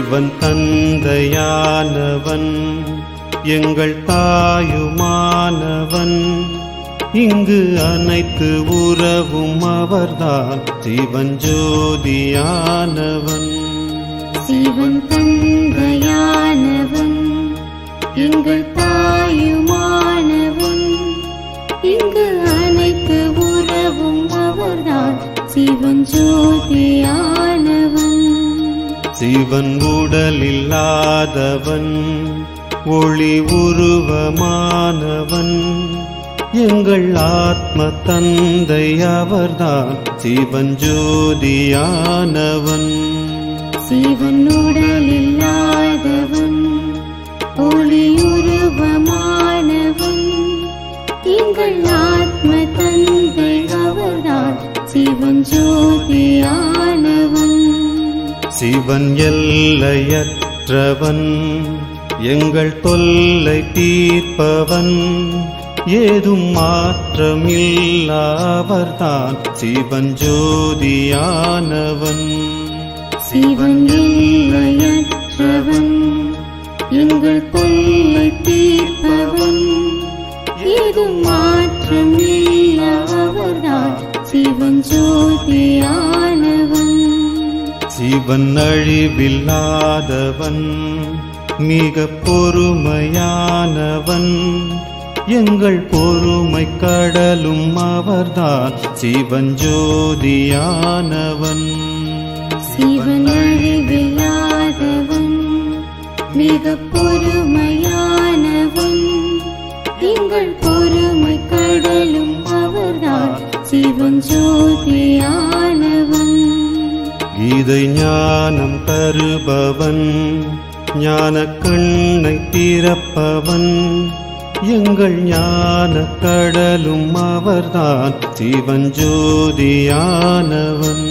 சிவன் தந்தையானவன் எங்கள் தாயுமானவன் இங்கு அனைத்து உறவும் அவர்தான் சிவன் ஜோதியானவன். சிவன் தந்தையானவன் எங்கள் தாயுமானவன் இங்கு அனைத்து உறவும் அவர்தான் சிவன் ஜோதியானவன். சிவன் உடலில்லாதவன் ஒளி உருவமானவன் எங்கள் ஆத்ம தந்தை அவர்தான் சிவன் ஜோதியானவன். சிவன் உடலில்லாதவன் ஒளி உருவமானவன் எங்கள் ஆத்ம தந்தை அவர்தான் சிவன் ஜோதியானவன். சிவன் எல்லையற்றவன் எங்கள் தொல்லை தீர்ப்பவன் ஏதும் மாற்றமில்லாவர்தான் சிவன் ஜோதியானவன். சிவன் எல்லையற்றவன் எங்கள் தொல்லை தீர்ப்பவன் ஏதும் மாற்றமில்லாவர்தான் சிவன் ஜோதியானவன். சிவன் அழிவில்லாதவன் மிக பொறுமையானவன் எங்கள் பொறுமை கடலும் அவர்தான் சிவன் ஜோதியானவன். சிவன் அழிவில்லாதவன் மிக பொறுமையானவன் எங்கள் பொறுமை கடலும் அவர்தான் சிவன் ஜோதியானவன். கீதை ஞானம் தருபவன் ஞான கண்ணை திறப்பவன் எங்கள் ஞான கடலும் அவர்தான் சிவன் ஜோதியானவன்.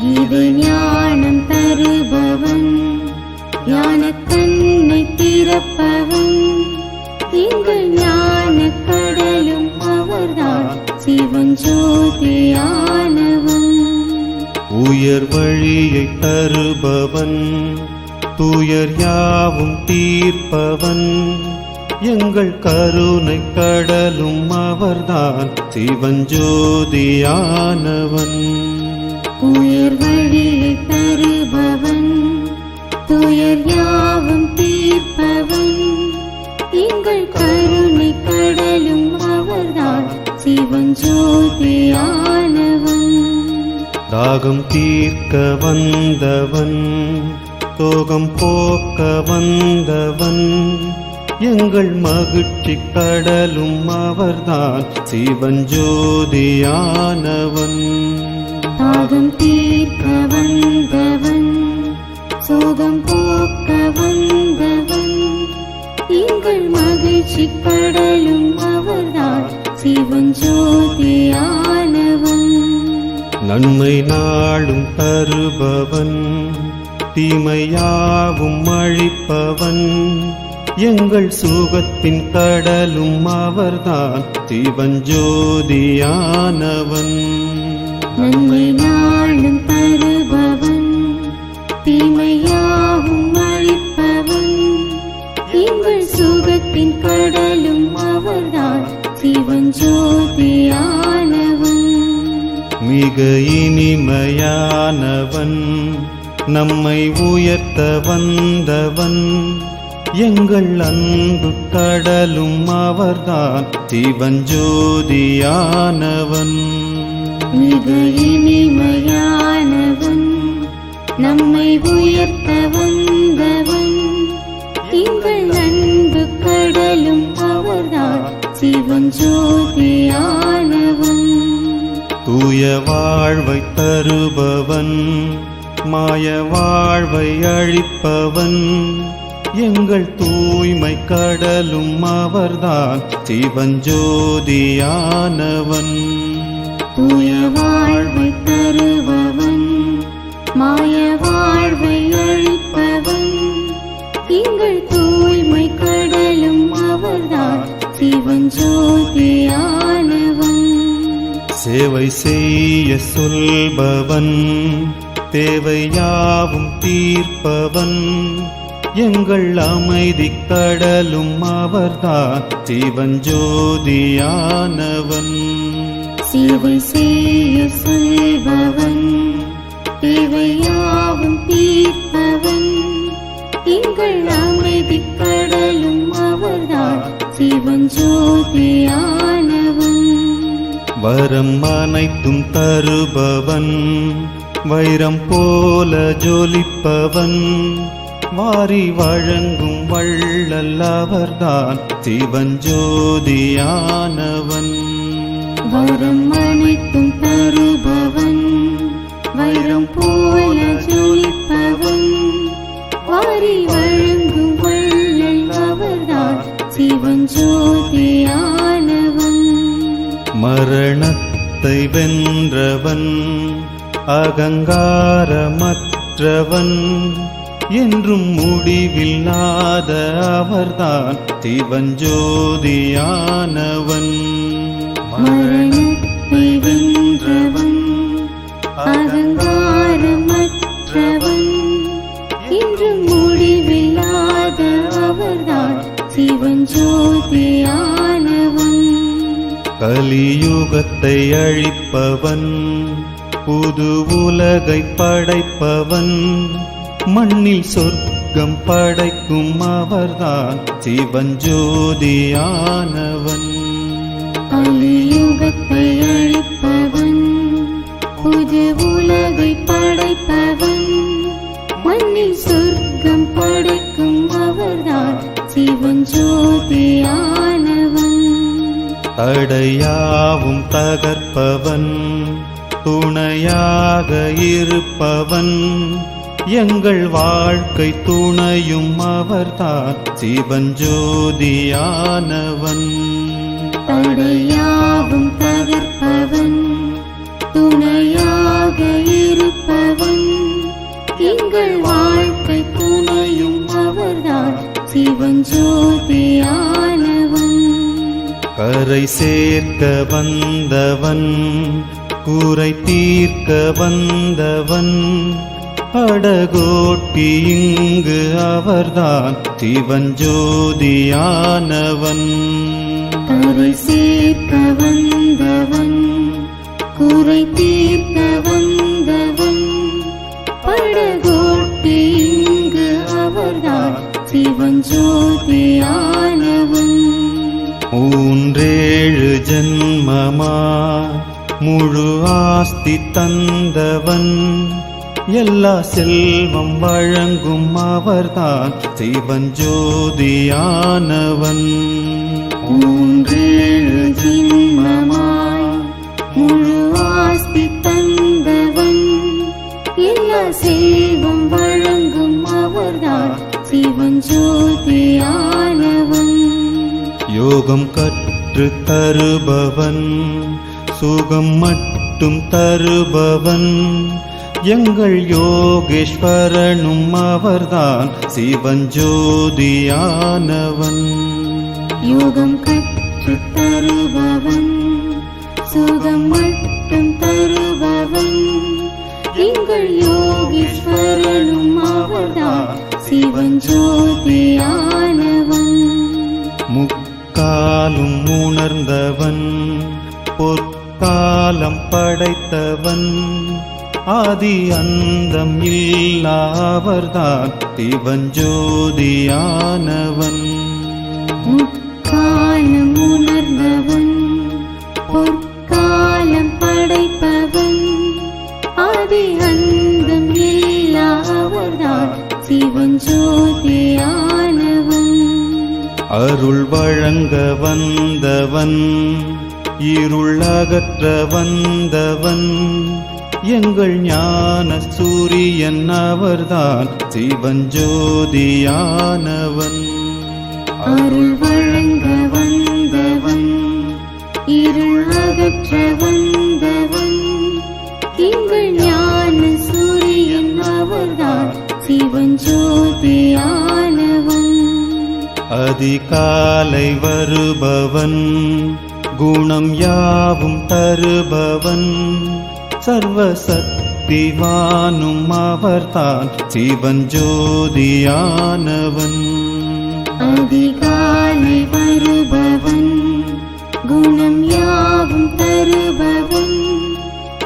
கீதை ஞானம் தருபவன் ஞான கண்ணை திறப்பவன் எங்கள் ஞான கடலும் அவர்தான் சிவன் ஜோதியானவன். உயர் வழியை தருபவன் துயர் யாவும் தீர்ப்பவன் எங்கள் கருணை கடலும் அவர்தான் சிவன் ஜோதியானவன். உயர் வழியை தருபவன் துயர் யாவும் தீர்ப்பவன் எங்கள் கருணை கடலும் அவர்தான் சிவன் ஜோதியானவன். தாகம் தீர்க்க வந்தவன் சோகம் போக்க வந்தவன் எங்கள் மகிழ்ச்சி கடலும் அவர்தான் சிவன் ஜோதியானவன். தாகம் தீர்க்க வந்தவன் சோகம் போக்க வந்தவன் எங்கள் மகிழ்ச்சி கடலும் அவர்தான் சிவன் ஜோதியானவன். நன்மை நாளும் தருபவன் தீமையாவும் அழிப்பவன் எங்கள் சுகத்தின் கடலும் அவர்தான் சிவன் ஜோதியானவன். நன்மை நாளும் தருபவன் தீமையாவும் அழிப்பவன் எங்கள் சுகத்தின் கடலும் அவர்தான் சிவன் ஜோதியானவன். மிக இனிமையானவன் நம்மை உயர்த்த வந்தவன் எங்கள் அன்பு கடலும் அவர்தான் சிவன் ஜோதியானவன். மிக இனிமையானவன் நம்மை உயர்த்த வந்தவன் எங்கள் அன்பு கடலும் அவர்தான் சிவன் ஜோதியானவன். தூய வாழ்வை தருபவன் மாய வாழ்வை அழிப்பவன் எங்கள் தூய்மை கடலும் அவர்தான் சிவன் ஜோதியானவன். தூய வாழ்வை தருபவன் மாய வாழ்வை அழிப்பவன் எங்கள் தூய்மை கடலும் அவர்தான் சிவன் ஜோதியானவன். சேவை செய்ய சொல்பவன் தேவையாவும் தீர்ப்பவன் எங்கள் அமைதி கடலும் அவர்தான் சிவஞ்சோதியானவன். சேவை செய்ய சொல்பவன் தேவையாவும் தீர்ப்பவன் எங்கள் அமைதி கடலும் அவர்தான் சிவஞ்சோதியானவன். வரம் அனைத்தும் தருபவன் வைரம் போல ஜொலிப்பவன் வாரி வழங்கும் வள்ளல் அவர்தான் சிவஞ்சோதியானவன். வரம் அனைத்தும் தருபவன் வைரம் போல ஜொலிப்பவன் வாரி வழங்கும் வள்ளல் அவர்தான் சிவஞ்சோதியானவன். மரணத்தை வென்றவன் அகங்காரமற்றவன் என்றும் முடிவில்லாத அவர்தான் சிவஞ்சோதியானவன். மரணத்தை வென்றவன் அகங்காரமற்றவன் இன்று முடிவில்லாத அவர்தான் சிவஞ்சோதியானவன். கலியுகத்தை அழிப்பவன் புது உலகை படைப்பவன் மண்ணில் சொர்க்கம் படைக்கும் அவர்தான் சிவஞ்சோதியானவன். கலியுகத்தை அழிப்பவன் புது உலகை படைப்பவன் மண்ணில் சொர்க்கம் படைக்கும் அவர்தான் சிவஞ்சோதியானவன். தடையாவும் தகர்ப்பவன் துணையாக இருப்பவன் எங்கள் வாழ்க்கை துணையும் அவர்தான் சிவஞ்சோதியானவன். தடையாவும் தகர்ப்பவன் துணையாக இருப்பவன் எங்கள் வாழ்க்கை துணையும் அவர்தான் சிவஞ்சோதியானவன். கரை சேர்க்க வந்தவன் கூரை தீர்க்க வந்தவன் அடகோட்டி இங்கு அவர்தான் சிவஞ்சோதியானவன். கரை சேர்க்க வந்தவன் குறை தீர்க்க வந்தவன் படகோட்டி இங்கு அவர்தான் சிவஞ்சோதியானவன். மூன்றேழு ஜன்மமா முழு ஆஸ்தி தந்தவன் எல்லா செல்வம் வழங்கும் அவர்தான் சிவஞ்சோதியானவன். மூன்றேழு ஜென்மமாய் முழு ஆஸ்தி தந்தவன் எல்லா செல்வம் வழங்கும் அவர்தான் சிவஞ்சோதியானவன். யோகம் கற்று தருபவன் சுகம் மட்டும் தருபவன் எங்கள் யோகேஸ்வரனும் அவர்தான் சிவஞ்சோதியானவன். யோகம் கற்று தருபவன் சுகம் மட்டும் தருபவன் எங்கள் யோகேஸ்வரனும் அவர்தான் சிவஞ்சோதியானவன். முக்காலும் உணர்ந்தவன் பொற்காலம் படைத்தவன் ஆதி அந்தம் இல்லாவர்தான் சிவஞ்சோதியானவன். முக்காலம் உணர்ந்தவன் பொற்காலம் படைப்பவன் ஆதி அந்தம் இல்லாவர்தான் சிவஞ்சோதியானவன். அருள் வழங்க வந்தவன் இருள் அகற்ற வந்தவன் எங்கள் ஞான சூரியன் அவர்தான் சிவஞ்சோதியானவன். அருள் வழங்க வந்தவன் இருள் அகற்ற வந்தவன் எங்கள் ஞான சூரியன் அவர்தான் சிவஞ்சோதியானவன். அதிகாலை வருபவன் குணம் யாவும் தருபவன் சர்வ சக்தியானவன் சக்திவானும் அவர்தான் சிவன் ஜோதியானவன். அதிகாலை வருபவன் குணம் யாவும் தருபவன்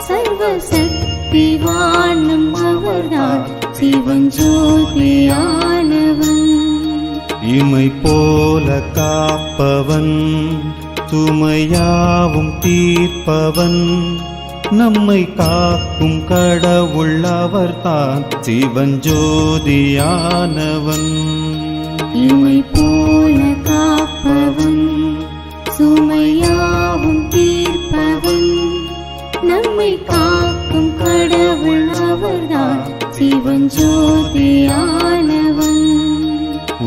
சர்வசக்திவானும் அவர்தான் சிவன் ஜோதியானவன். இமை போல காப்பவன் சுமையாவும் தீர்ப்பவன் நம்மை காக்கும் கடவுள் அவர்தான் சிவன் ஜோதியானவன். இமை போல காப்பவன் சுமையாவும் தீர்ப்பவன் நம்மை காக்கும் கடவுள் அவர்தான் சிவன் ஜோதியானவன்.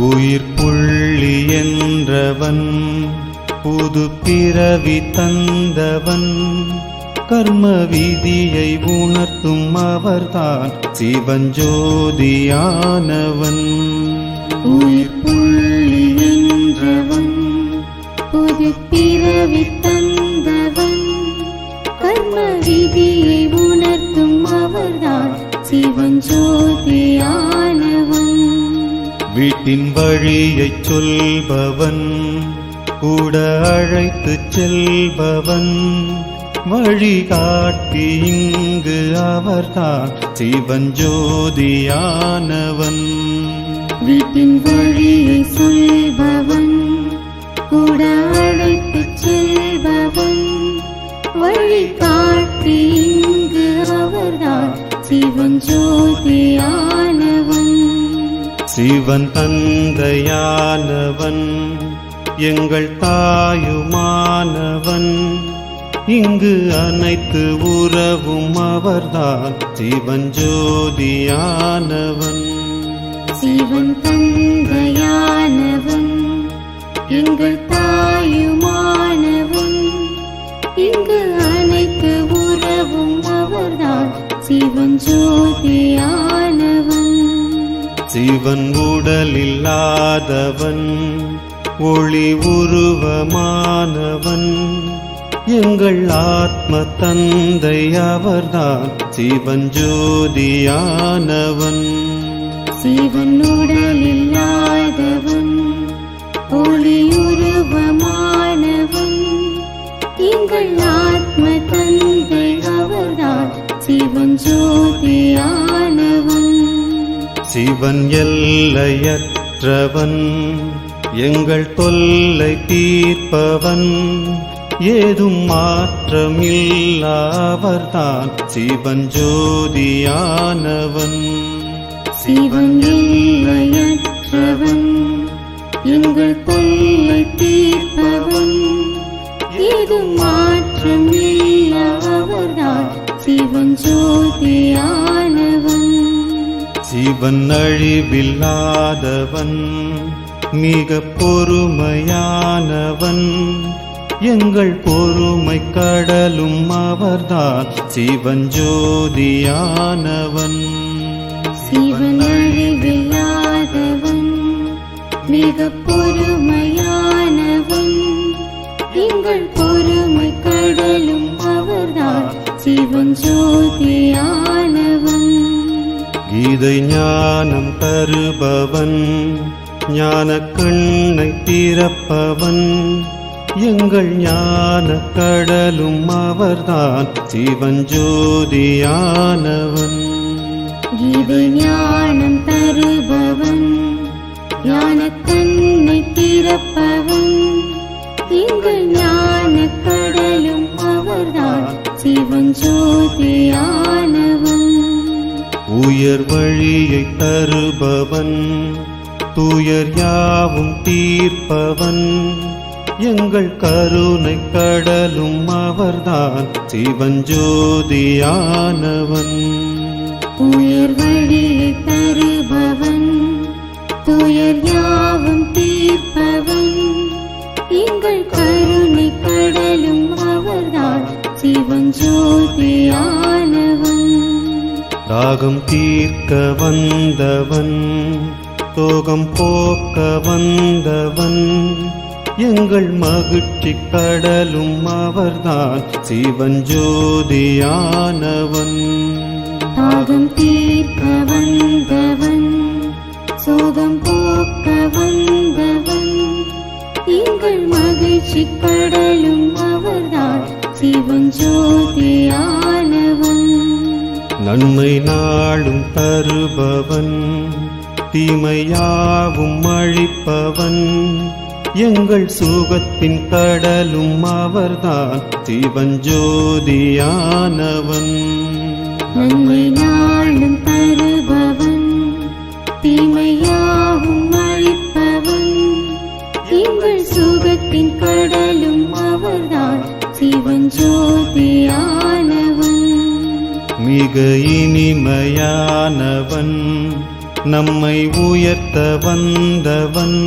உயிர் புள்ளி என்றவன் புது பிறவி தந்தவன் கர்ம விதியை உணர்த்தும் அவர்தான் சிவன் ஜோதியானவன். உயிர் புள்ளி என்றவன் புது பிறவி தந்தவன் கர்ம விதியை உணர்த்தும் அவர்தான் சிவன் ஜோதியானவன். வீட்டின் வழியைச் சொல்பவன் கூட அழைத்துச் செல்பவன் வழிகாட்டி இங்கு அவர்தான் சிவன் ஜோதியானவன். வீட்டின் வழியை சொல்பவன் கூட அழைத்துச் செல்பவன் வழிகாட்டி இங்கு அவர்தான் சிவன் ஜோதியானவன். சிவன் தந்தையானவன் எங்கள் தாயுமானவன் இங்கு அனைத்து உறவும் அவர்தான் சிவன் ஜோதியானவன். சிவன் தந்தையானவன் எங்கள் தாயுமானவன் இங்கு அனைத்து உறவும் அவர்தான் சிவன் ஜோதியானவன். சிவன் உடலில்லாதவன் ஒளி உருவமானவன் எங்கள் ஆத்ம தந்தை அவர்தான் சிவன் ஜோதியானவன். சிவன் உடலில்லாதவன் ஒளி உருவமானவன் எங்கள் ஆத்ம தந்தை அவர்தான் சிவன் ஜோதியானவன். சிவன் எல்லையற்றவன் எங்கள் தொல்லை தீர்ப்பவன் ஏதும் மாற்றமில்லாவர்தான் சிவன் ஜோதியானவன். சிவன் எல்லையற்றவன் எங்கள் தொல்லை தீர்ப்பவன் ஏதும் மாற்றமில்லாவர்தான் சிவன் ஜோதியானவன். சிவன் அழிவில்லாதவன் மிக பொறுமையானவன் எங்கள் பொறுமை கடலும் அவர்தான் சிவன் ஜோதியானவன். சிவன் அழிவில்லாதவன் மிக பொறுமையானவன் எங்கள் பொறுமை கடலும் அவர்தான் சிவன் ஜோதியானவன். கீதை ஞானம் தருபவன் ஞான கண்ணை திறப்பவன் எங்கள் ஞான கடலும் அவர்தான் சிவன் ஜோதியானவன். கீதை ஞானம் தருபவன் ஞான கண்ணை திறப்பவன் எங்கள் ஞான கடலும் அவர்தான் சிவன் ஜோதியானவன். உயர் வழியை தருபவன் துயர் யாவும் தீர்ப்பவன் எங்கள் கருணை கடலும் அவர்தான் சிவன் ஜோதியானவன். உயர் வழியை தருபவன் துயர் யாவும் தீர்ப்பவன் எங்கள் கருணை கடலும் அவர்தான் சிவன் ஜோதியானவன். தாகம் தீர்க்க வந்தவன் சோகம் போக்க வந்தவன் எங்கள் மகிழ்ச்சி கடலும் அவர்தான் சிவன் ஜோதியானவன். தாகம் தீர்க்க வந்தவன், சோகம் போக்க வந்தவன், எங்கள் மகிழ்ச்சி கடலும் அவர்தான், சிவன் ஜோதியானவன். நன்மை நாளும் தருபவன், தீமையாவும் அழிப்பவன், எங்கள் சுகத்தின் கடலும் அவர்தான், சிவன் ஜோதியானவன். நன்மை நாளும் தருபவன், தீமையாவும் அழிப்பவன், எங்கள் சுகத்தின் கடலும் அவர்தான், சிவன் ஜோதியானவன். மிக இனிமையானவன், நம்மை உயர்த்த வந்தவன்,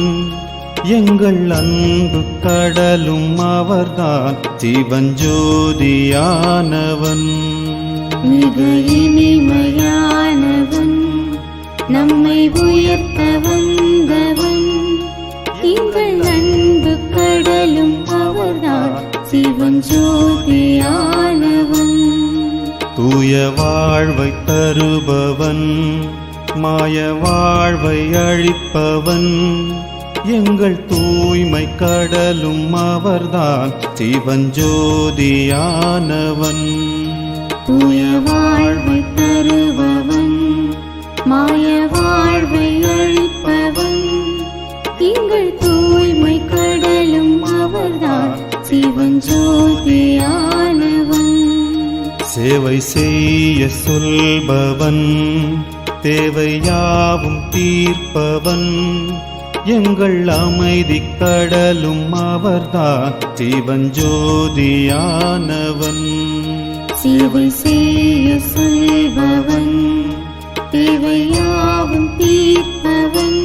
எங்கள் அன்பு கடலும் அவர்தான், சிவன் ஜோதியானவன். மிக இனிமையானவன், நம்மை உயர்த்த வந்தவன், எங்கள் அன்பு கடலும் அவர்தான், சிவன் ஜோதியானவன். தூய வாழ்வை தருபவன், மாய வாழ்வை அழிப்பவன், எங்கள் தூய்மை கடலும் அவர்தான், சிவன் ஜோதியானவன். தூய வாழ்வை தருபவன், மாய வாழ்வை அழிப்பவன், எங்கள் தூய்மை கடலும் அவர்தான், சிவன் ஜோதியானவன். சேவை செய்ய சொல்பவன், தேவையாவும் தீர்ப்பவன், எங்கள் அமைதி கடலும் அவர்தான், சிவன் ஜோதியானவன். சேவை செய்ய சொல்பவன், தேவையாவும் தீர்ப்பவன்,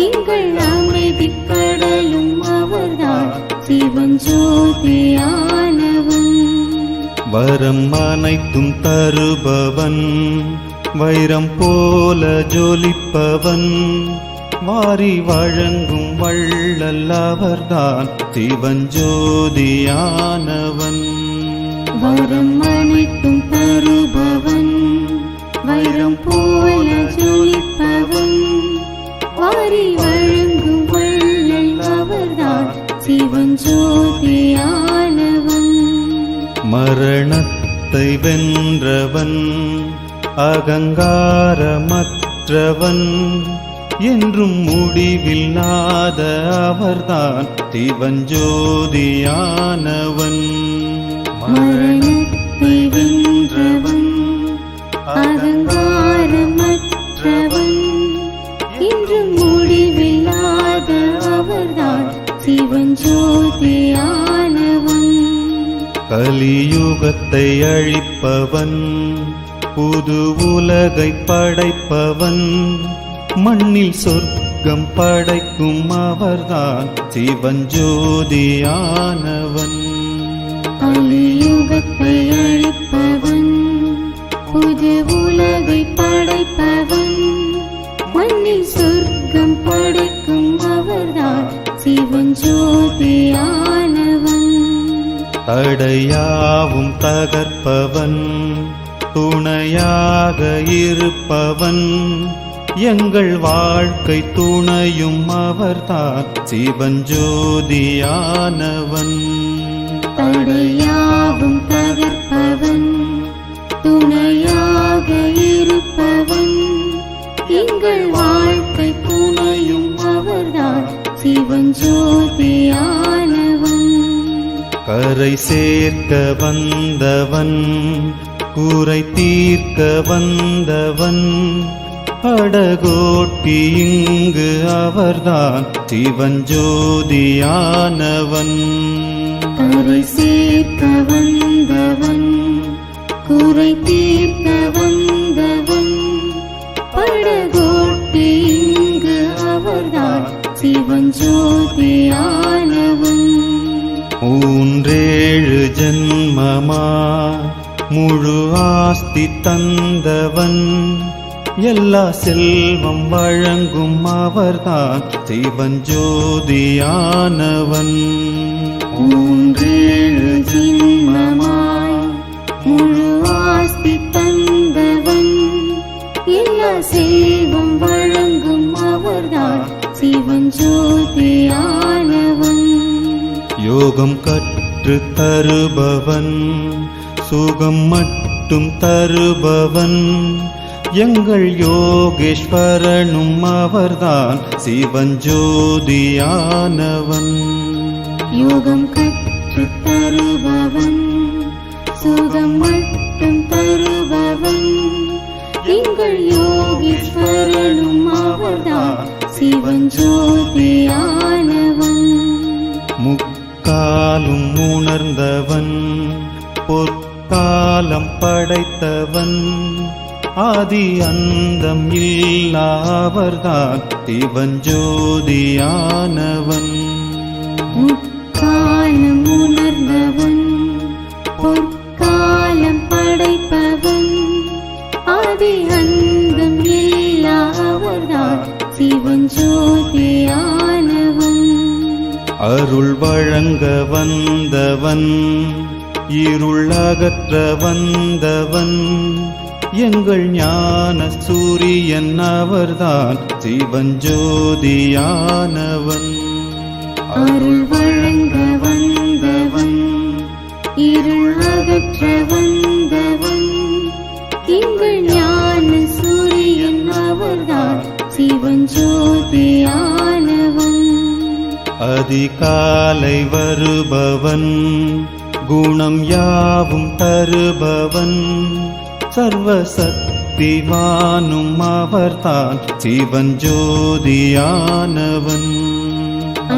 எங்கள் அமைதி கடலும் அவர்தான், சிவன் ஜோதியானவன். வரம் அனைத்தும் தருபவன், வைரம் போல ஜொலிப்பவன், வாரி வழங்கும் வள்ளல் அவர்தான், சிவன் ஜோதியானவன். வரம் அனைத்தும் தருபவன், வைரம் போல ஜொலிப்பவன், வாரி வழங்கும் வள்ளல் அவர்தான், சிவன் ஜோதியானவன். மரணத்தை வென்றவன், அகங்காரமற்றவன், என்றும் முடிவில்லாத அவர்தான், சிவன் ஜோதியானவன். மரணத்தை வென்றவன், அகங்காரமற்றவன், என்றும் முடிவில்லாத அவர்தான், சிவன் ஜோதியானவன். கலியுகத்தை அழிப்பவன், புது உலகை படைப்பவன், மண்ணில் சொர்க்கம் படைக்கும் அவர்தான், சிவன் ஜோதியானவன். கலியுகத்தை அழிப்பவன், புது உலகை படைப்பவன், மண்ணில் சொர்க்கம் படைக்கும் அவர்தான், சிவன் ஜோதியானவன். தடையாவும் தகர்ப்பவன், துணையாக இருப்பவன், எங்கள் வாழ்க்கை துணையும் அவர்தான், சிவன் ஜோதியானவன். தடையாவும் தகர்ப்பவன், துணையாக இருப்பவன், எங்கள் வாழ்க்கை துணையும் அவர்தான், சிவன் ஜோதியானவன். கரை சேர்க்க வந்தவன், குறை தீர்க்க வந்தவன், படகோட்டி இங்கு அவர்தான், சிவன் ஜோதியானவன். கரை சேர்க்க வந்தவன், குறை தீர்க்க வந்தவன், படகோட்டி இங்கு அவர்தான், சிவன் ஜோதியானவன். மூன்றேழு ஜன்மமா முழு ஆஸ்தி தந்தவன், எல்லா செல்வம் வழங்கும் அவர்தான், சிவன் ஜோதியானவன். மூன்றேழு ஜென்மமாய் முழு ஆஸ்தி தந்தவன், சிவன் ஜோதியானவன். யோகம் கற்று தருபவன், சுகம் மட்டும் தருபவன், எங்கள் யோகேஸ்வரனும் அவர்தான் சிவன் ஜோதியானவன். யோகம் கற்று தருபவன், சுகம் மட்டும் தருபவன், எங்கள் யோகேஸ்வரனும் அவர்தான் சிவன் ஜோதியானவன். முக்காலும் உணர்ந்தவன், பொற்காலம் படைத்தவன், ஆதி அந்தம் இல்லாவர்தான் சிவன் ஜோதியானவன். முக்காலம் உணர்ந்தவன், பொற்காலம் படைப்பவன், ஆதி அந்தம் இல்லாவர்தான் சிவன் ஜோதியானவன். அருள் வழங்க வந்தவன், இருள் அகற்ற வந்தவன், எங்கள் ஞான சூரியன் அவர்தான் சிவன் ஜோதியானவன். அருள் வழங்க வந்தவன், இருள் அகற்ற வந்தவன், எங்கள் ஞான சூரியன் அவர்தான் சிவன் ஜோதியானவன். அதிகாலை வருபவன், குணம் யாவும் தருபவன், சர்வசக்திவானும் அவர்தான் சிவன் ஜோதியானவன்.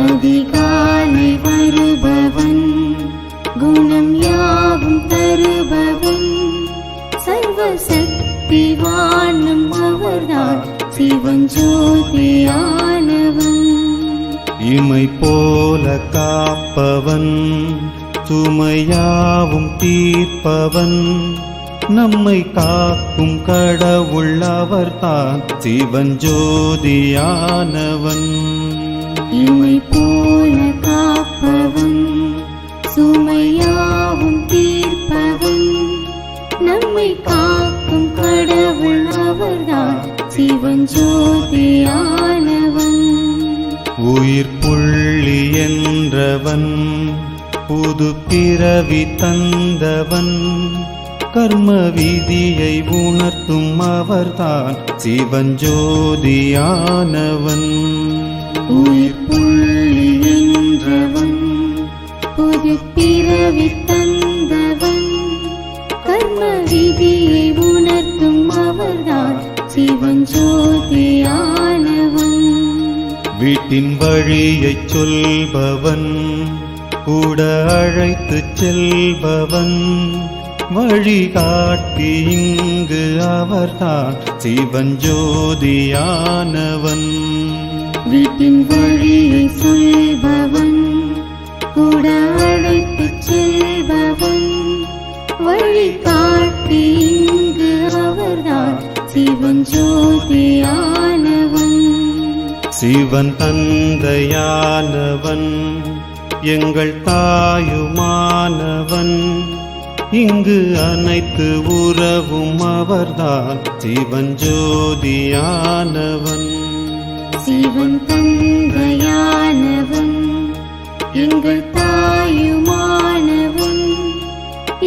அதிகாலை வருபவன், குணம் யாவும் தருபவன், சர்வசக்திவானும் அவர்தான் சிவன் ஜோதியானவன். இமை போல காப்பவன், சுமையாவும் தீர்ப்பவன், நம்மை காக்கும் கடவுள் அவர்தான் சிவன் ஜோதியானவன். இமை போல காப்பவன், சுமையாவும் தீர்ப்பவன், நம்மை காக்கும் கடவுள் அவர்தான் சிவன் ஜோதியானவன். உயிர் புள்ளி என்றவன், புது பிறவி தந்தவன், கர்ம விதியை உணர்த்தும் அவர்தான் சிவன் ஜோதியானவன். உயிர் புள்ளி என்றவன், புது பிறவி தந்தவன், கர்ம விதியை உணர்த்தும் அவர்தான் சிவன் ஜோதியானவன். வீட்டின் வழியைச் சொல்பவன், கூட அழைத்துச் செல்பவன், வழிகாட்டி இங்கு அவர்தான் சிவன் ஜோதியானவன். வீட்டின் வழியை சொல்பவன், கூட அழைத்துச் செல்பவன், வழிகாட்டி இங்கு அவர்தான் சிவன் ஜோதியானவன். சிவன் தந்தையானவன், எங்கள் தாயுமானவன், இங்கு அனைத்து உறவும் அவர்தான் சிவன் ஜோதியானவன். சிவன் தந்தையானவன், எங்கள் தாயுமானவன்,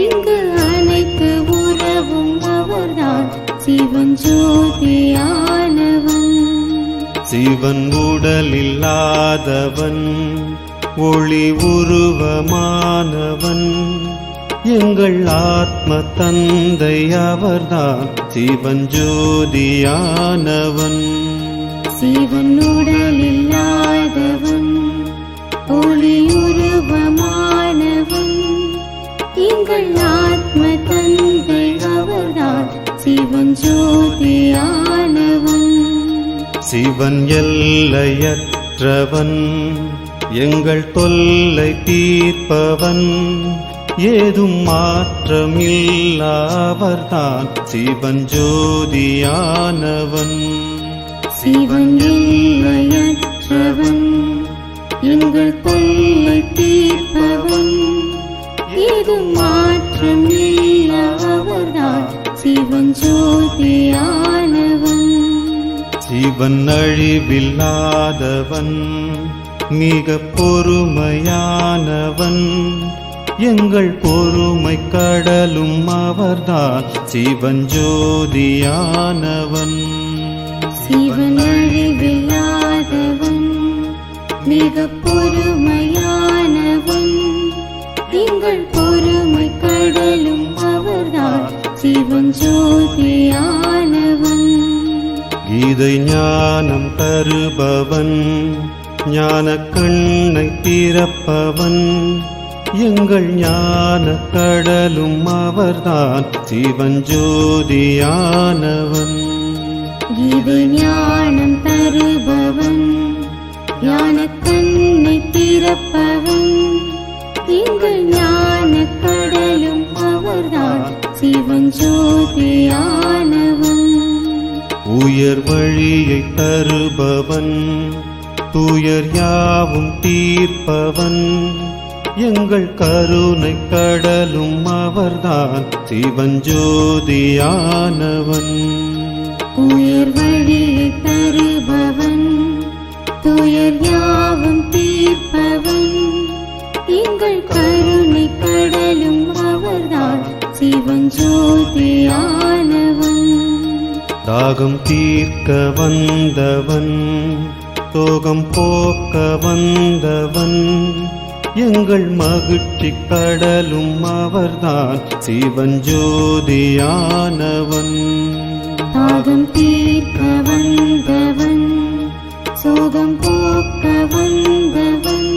இங்கு அனைத்து உறவும் அவர்தான் சிவன் ஜோதியானவன். சிவன் உடலில்லாதவன், ஒளி உருவமானவன், எங்கள் ஆத்ம தந்தை அவர்தான் சிவன் ஜோதியானவன். சிவன் உடலில்லாதவன், ஒளி உருவமானவன், எங்கள் ஆத்ம தந்தை அவர்தான் சிவன் ஜோதியானவன். சிவன் எல்லையற்றவன், எங்கள் தொல்லை தீர்ப்பவன், ஏதும் மாற்றமில்லாவர்தான் சிவன் ஜோதியானவன். சிவன் எல்லையற்றவன், எங்கள் தொல்லை தீர்ப்பவன், ஏதும் மாற்றமில்லாவர்தான் சிவன் ஜோதியானவன். சிவன் அழிவில்லாதவன் மிக பொறுமையானவன் எங்கள் பொறுமை கடலும் அவர்தான் சிவன் ஜோதியானவன் சிவன் அழிவில்லாதவன் மிக பொறுமையானவன் எங்கள் பொறுமை கடலும் அவர்தான் சிவன் ஜோதியானவன் கீதை ஞானம் தருபவன் ஞான கண்ணை திறப்பவன் எங்கள் ஞான கடலும் அவர்தான் சிவன் ஜோதியானவன் கீதை ஞானம் தருபவன் ஞான கண்ணை திறப்பவன் எங்கள் ஞான கடலும் அவர்தான் சிவன் ஜோதியானவன் உயர் வழியை தருபவன் துயர் யாவும் தீர்ப்பவன் எங்கள் கருணை கடலும் அவர்தான் சிவன் ஜோதியானவன் உயர் வழியை தருபவன் துயர் யாவும் தீர்ப்பவன் எங்கள் கருணை கடலும் அவர்தான் சிவன் ஜோதியானவன் தாகம் தீர்க்க வந்தவன் சோகம் போக்க வந்தவன் எங்கள் மகிழ்ச்சி கடலும் அவர்தான் சிவன் ஜோதியானவன் தாகம் தீர்க்க வந்தவன் சோகம் போக்க வந்தவன்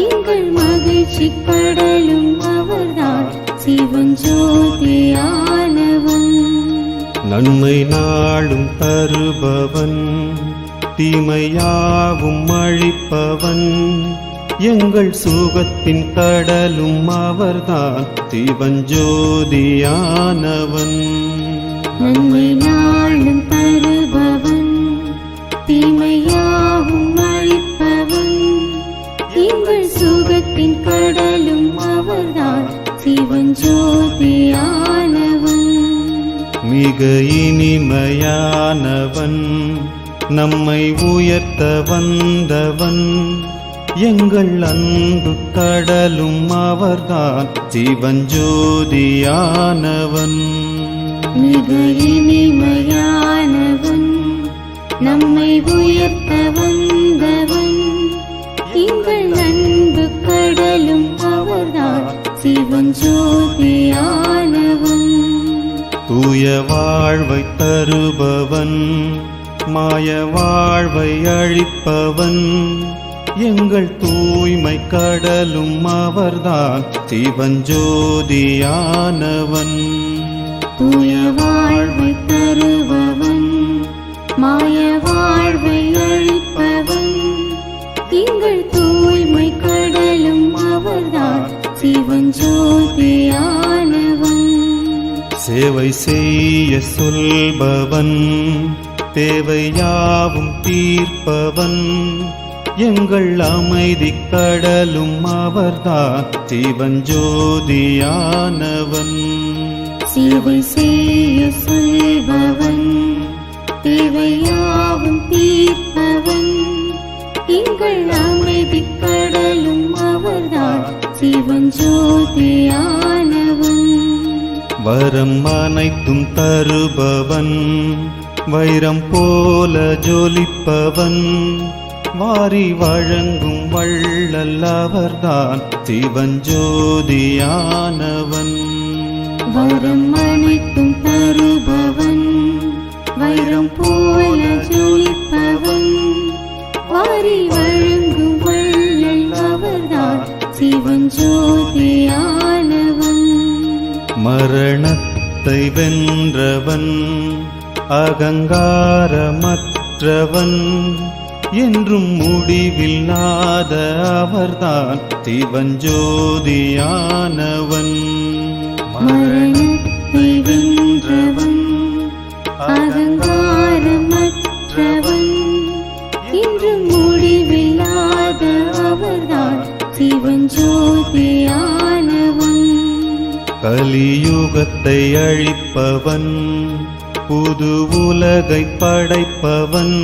எங்கள் மகிழ்ச்சி கடலும் அவர்தான் சிவன் ஜோதியானவன் நன்மை நாளும் தருபவன் தீமையாவும் அழிப்பவன் எங்கள் சுகத்தின் கடலும் அவர்தான் சிவன் ஜோதியானவன் நன்மை நாளும் தருபவன் தீமையாவும் அழிப்பவன் எங்கள் சுகத்தின் கடலும் அவர்தான் சிவன் ஜோதியானவன் மிக இனிமையானவன் நம்மை உயர்த்த வந்தவன் எங்கள் அன்பு கடலும் அவர்தான் சிவன் ஜோதியானவன் மிக இனிமையானவன் நம்மை உயர்த்த வந்தவன் எங்கள் அன்பு கடலும் அவர்தான் சிவன் ஜோதியானவன் தூய வாழ்வை தருபவன் மாய வாழ்வை அழிப்பவன் எங்கள் தூய்மை கடலும் அவர்தான் சிவன் ஜோதியானவன் தூய வாழ்வை தருபவன் மாய வாழ்வை அழிப்பவன் எங்கள் தூய்மை கடலும் அவர்தான் சிவன் ஜோதியானவன் சேவை செய்ய சொல்பவன் தேவையாவும் தீர்ப்பவன் எங்கள் அமைதி கடலும் அவர்தான் சிவன் ஜோதியானவன் சேவை செய்ய சொல்பவன் தேவையாவும் தீர்ப்பவன் எங்கள் அமைதி கடலும் அவர்தான் சிவன் ஜோதியானவன் வரம் அனைத்தும் தருபவன் வைரம் போல ஜொலிப்பவன் வாரி வழங்கும் வள்ளல் அவர்தான் சிவன் ஜோதியானவன் வரம் அனைத்தும் தருபவன் வைரம் போல ஜொலிப்பவன் வாரி வழங்கும் வள்ளல் அவர்தான் சிவன் ஜோதியானவன் மரணத்தை வென்றவன் அகங்காரமற்றவன் என்றும் முடிவில்லாத அவர்தான் சிவன் ஜோதியானவன் மரணத்தை வென்றவன் அகங்காரமற்றவன் இன்றும் முடிவில்லாத அவர்தான் சிவன் ஜோதியானவன் கலியுகத்தை அழிப்பவன் புது உலகை படைப்பவன்,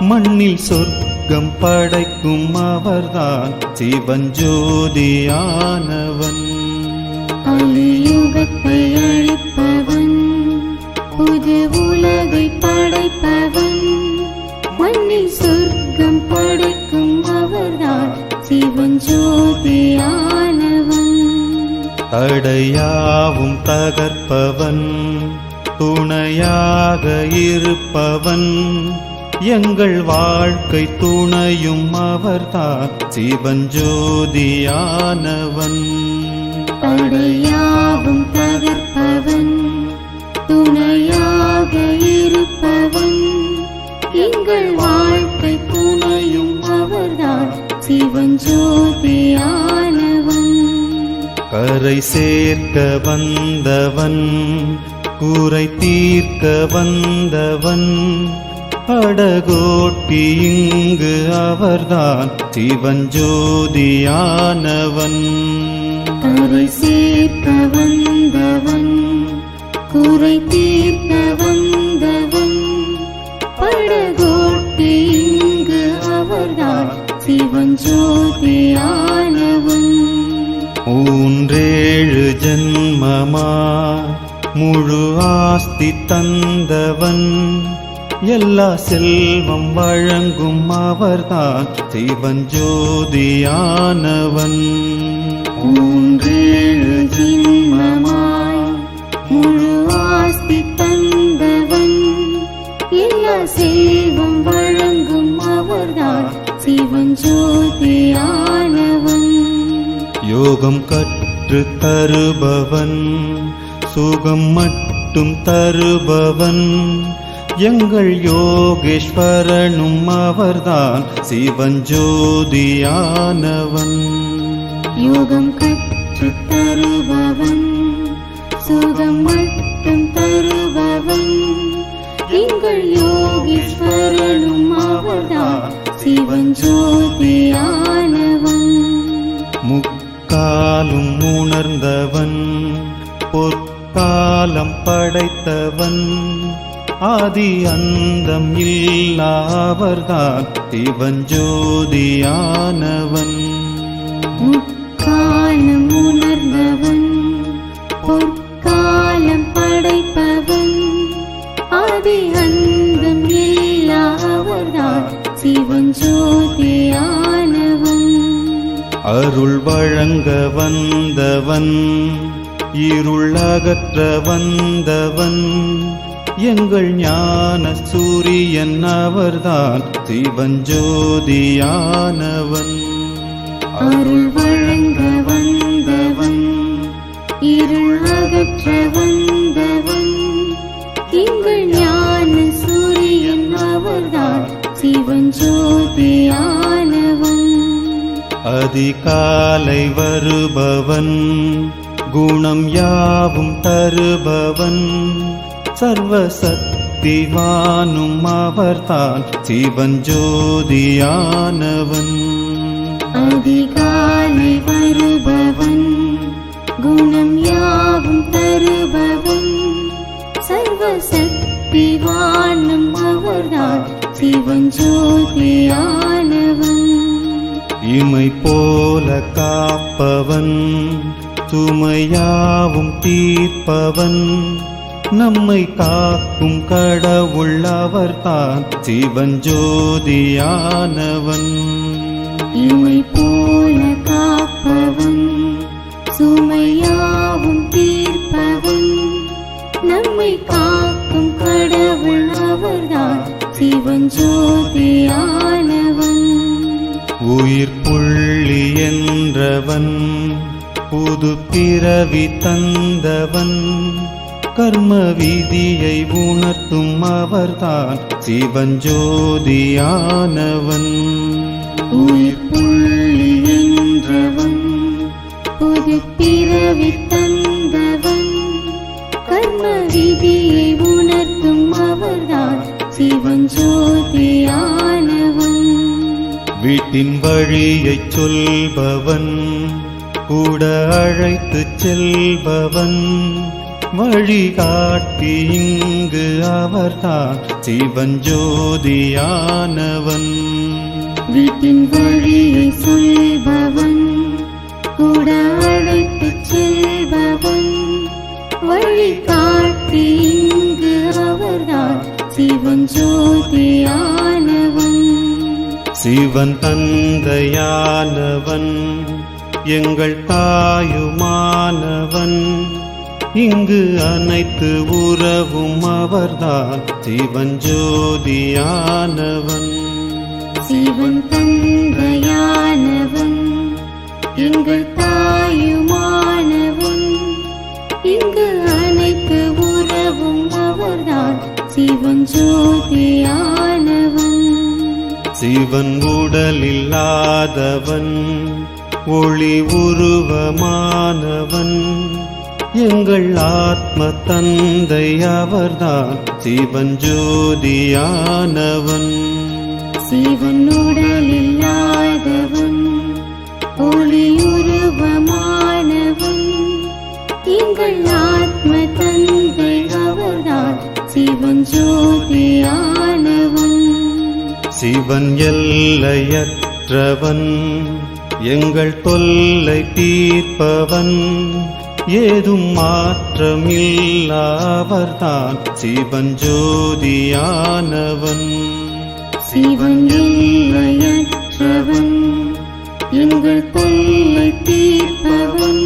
மண்ணில் சொர்க்கம் படைக்கும் அவர்தான் சிவஞ்சோதியானவன். கலியுகத்தை அழிப்பவன், புது உலகை படைப்பவன், மண்ணில் சொர்க்கம் படைக்கும் அவர்தான் சிவஞ்சோதியானவன். தடையாவும் தகர்ப்பவன், துணையாக இருப்பவன், எங்கள் வாழ்க்கை துணையும் அவர்தான் சிவஞ்சோதியானவன். தடையாவும் தகர்ப்பவன், துணையாக இருப்பவன், எங்கள் வாழ்க்கை துணையும் அவர்தான் சிவஞ்சோதியானவன். கரை சேர்க்க வந்தவன், குறை தீர்க்க வந்தவன், படகோட்டி இங்கு அவர்தான் சிவஞ்சோதியானவன். கரை சேர்க்க வந்தவன், குறை தீர்க்க வந்தவன், படகோட்டி இங்கு அவர்தான் சிவஞ்சோதியானவன். மூன்றேழு ஜன்மமா முழு ஆஸ்தி தந்தவன், எல்லா செல்வம் வழங்கும் அவர்தான் சிவஞ்சோதியானவன். மூன்றேழு ஜென்மமாய் முழு ஆஸ்தி தந்தவன், எல்லா செல்வம் வழங்கும் அவர்தான் சிவஞ்சோதியானவன். யோகம் கற்று தருபவன், சுகம் மட்டும் தருபவன், எங்கள் யோகேஸ்வரனும் அவர்தான் சிவஞ்சோதியானவன். யோகம் கற்று தருபவன், சுகம் மட்டும் தருபவன், எங்கள் யோகேஸ்வரனும் அவர்தான் சிவஞ்சோதியானவன். முக்காலும் உணர்ந்தவன், பொற்காலம் படைத்தவன், ஆதி அந்தம் இல்லாவர்தான் சிவஞ்சோதியானவன். முக்காலம் உணர்ந்தவன், பொற்காலம் படைப்பவன், ஆதி அந்தம் இல்லாவர்தான் சிவஞ்சோதியானவன். அருள் வழங்க வந்தவன், இருள் அகற்ற வந்தவன், எங்கள் ஞான சூரியன் அவர்தான் சிவஞ்சோதியானவன். அருள் வழங்க வந்தவன், இருள் அகற்ற வந்தவன், எங்கள் ஞான சூரியன் அவர்தான் சிவஞ்சோதியானவன். அதிகாலை வருபவன், குணம் யாவும் தருபவன், சர்வசக்திவானும் அவர்தான் சிவஞ்சோதியானவன். அதிகாலை வருபவன், குணம் யாவும் தருபவன், சர்வசக்திவானும் அவர்தான் சிவஞ்சோதியானவன். இமை போல காப்பவன், சுமையாவும் தீர்ப்பவன், நம்மை காக்கும் கடவுள் அவர்தான் சிவஞ்சோதியானவன். இமை போல காப்பவன், சுமையாவும் தீர்ப்பவன், நம்மை காக்கும் கடவுள் அவர்தான் சிவஞ்சோதியானவன். உயிர் புள்ளி என்றவன், புது பிறவி தந்தவன், கர்ம விதியை உணர்த்தும் அவர்தான் சிவஞ்சோதியானவன். உயிர் புள்ளி என்றவன், புது பிறவி தந்தவன், கர்ம விதியை உணர்த்தும் அவர்தான் சிவஞ்சோதியானவன். வீட்டின் வழியைச் சொல்பவன், கூட அழைத்துச் செல்பவன், வழிகாட்டி இங்கு அவர்தான் சிவஞ்சோதியானவன். வீட்டின் வழியை சொல்பவன், கூட அழைத்துச் செல்பவன், வழிகாட்டி இங்கு அவர்தான் சிவஞ்சோதியானவன். சிவன் தந்தையானவன், எங்கள் தாயுமானவன், இங்கு அனைத்து உறவும் அவர்தான் சிவஞ்சோதியானவன். சிவன் தந்தையானவன், எங்கள் தாயுமானவன், இங்கு அனைத்து உறவும் அவர்தான் சிவஞ்சோதியானவன். சிவன் உடலில்லாதவன், ஒளி உருவமானவன், எங்கள் ஆத்ம தந்தை அவர்தான் சிவஞ்சோதியானவன். சிவன் உடலில்லாதவன், ஒளி உருவமானவன், எங்கள் ஆத்ம தந்தை அவர்தான் சிவஞ்சோதியானவன். சிவன் எல்லையற்றவன், எங்கள் தொல்லை தீர்ப்பவன், ஏதும் மாற்றமில்லாவர்தான் சிவஞ்சோதியானவன். சிவன் எல்லையற்றவன், எங்கள் தொல்லை தீர்ப்பவன்,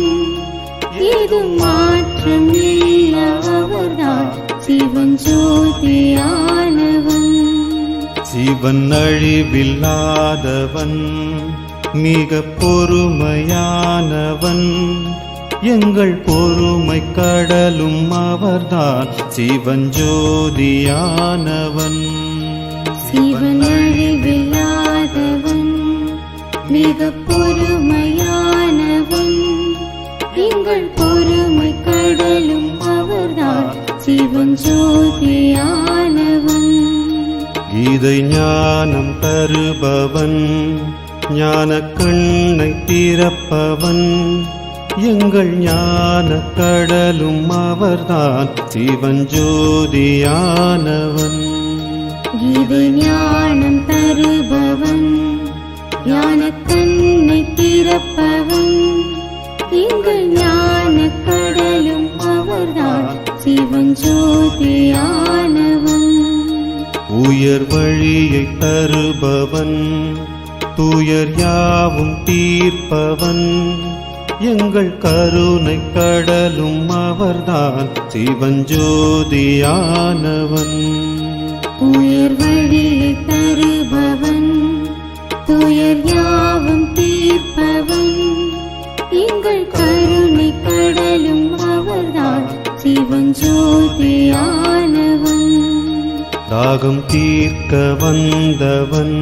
ஏதும் மாற்றமில்லாவர்தான் சிவஞ்சோதியானவன். சிவன் அழிவில்லாதவன், மிக பொறுமையானவன், எங்கள் பொறுமை கடலும் அவர்தான் சிவஞ்சோதியானவன். சிவன் அழிவில்லாதவன், மிக பொறுமையானவன், எங்கள் பொறுமை கடலும் அவர்தான் சிவஞ்சோதியானவன். கீதை ஞானம் தருபவன், ஞான கண்ணை திறப்பவன், எங்கள் ஞான கடலும் அவர்தான் சிவஞ்சோதியானவன். கீதை ஞானம் தருபவன், ஞான கண்ணை திறப்பவன், எங்கள் ஞான கடலும் அவர்தான் சிவஞ்சோதியானவன். உயர் வழியை தருபவன், துயர் யாவும் தீர்ப்பவன், எங்கள் கருணை கடலும் அவர்தான் சிவஞ்சோதியானவன். உயர் வழியை தருபவன், துயர் யாவும் தீர்ப்பவன், எங்கள் கருணை கடலும் அவர்தான் சிவஞ்சோதியானவன். தாகம் தீர்க்க வந்தவன்,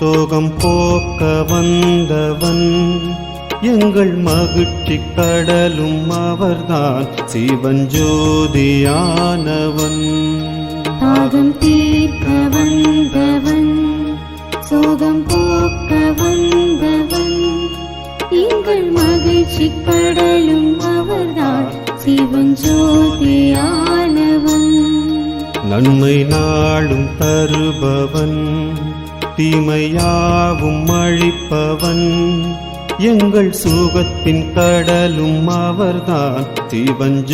தோகம் போக்க வந்தவன், எங்கள் மகிழ்ச்சி கடலும் அவர்தான் சிவஞ்சோதியானவன். தாகம் தீர்க்க வந்தவன், சோகம் போக்க வந்தவன், எங்கள் மகிழ்ச்சி கடலும் அவர்தான் சிவஞ்சோதியானவன். நன்மை நாளும் தருபவன், தீமையாவும் அழிப்பவன், எங்கள் சுகத்தின் கடலும் அவர்தான் சிவஞ்சோதியானவன்.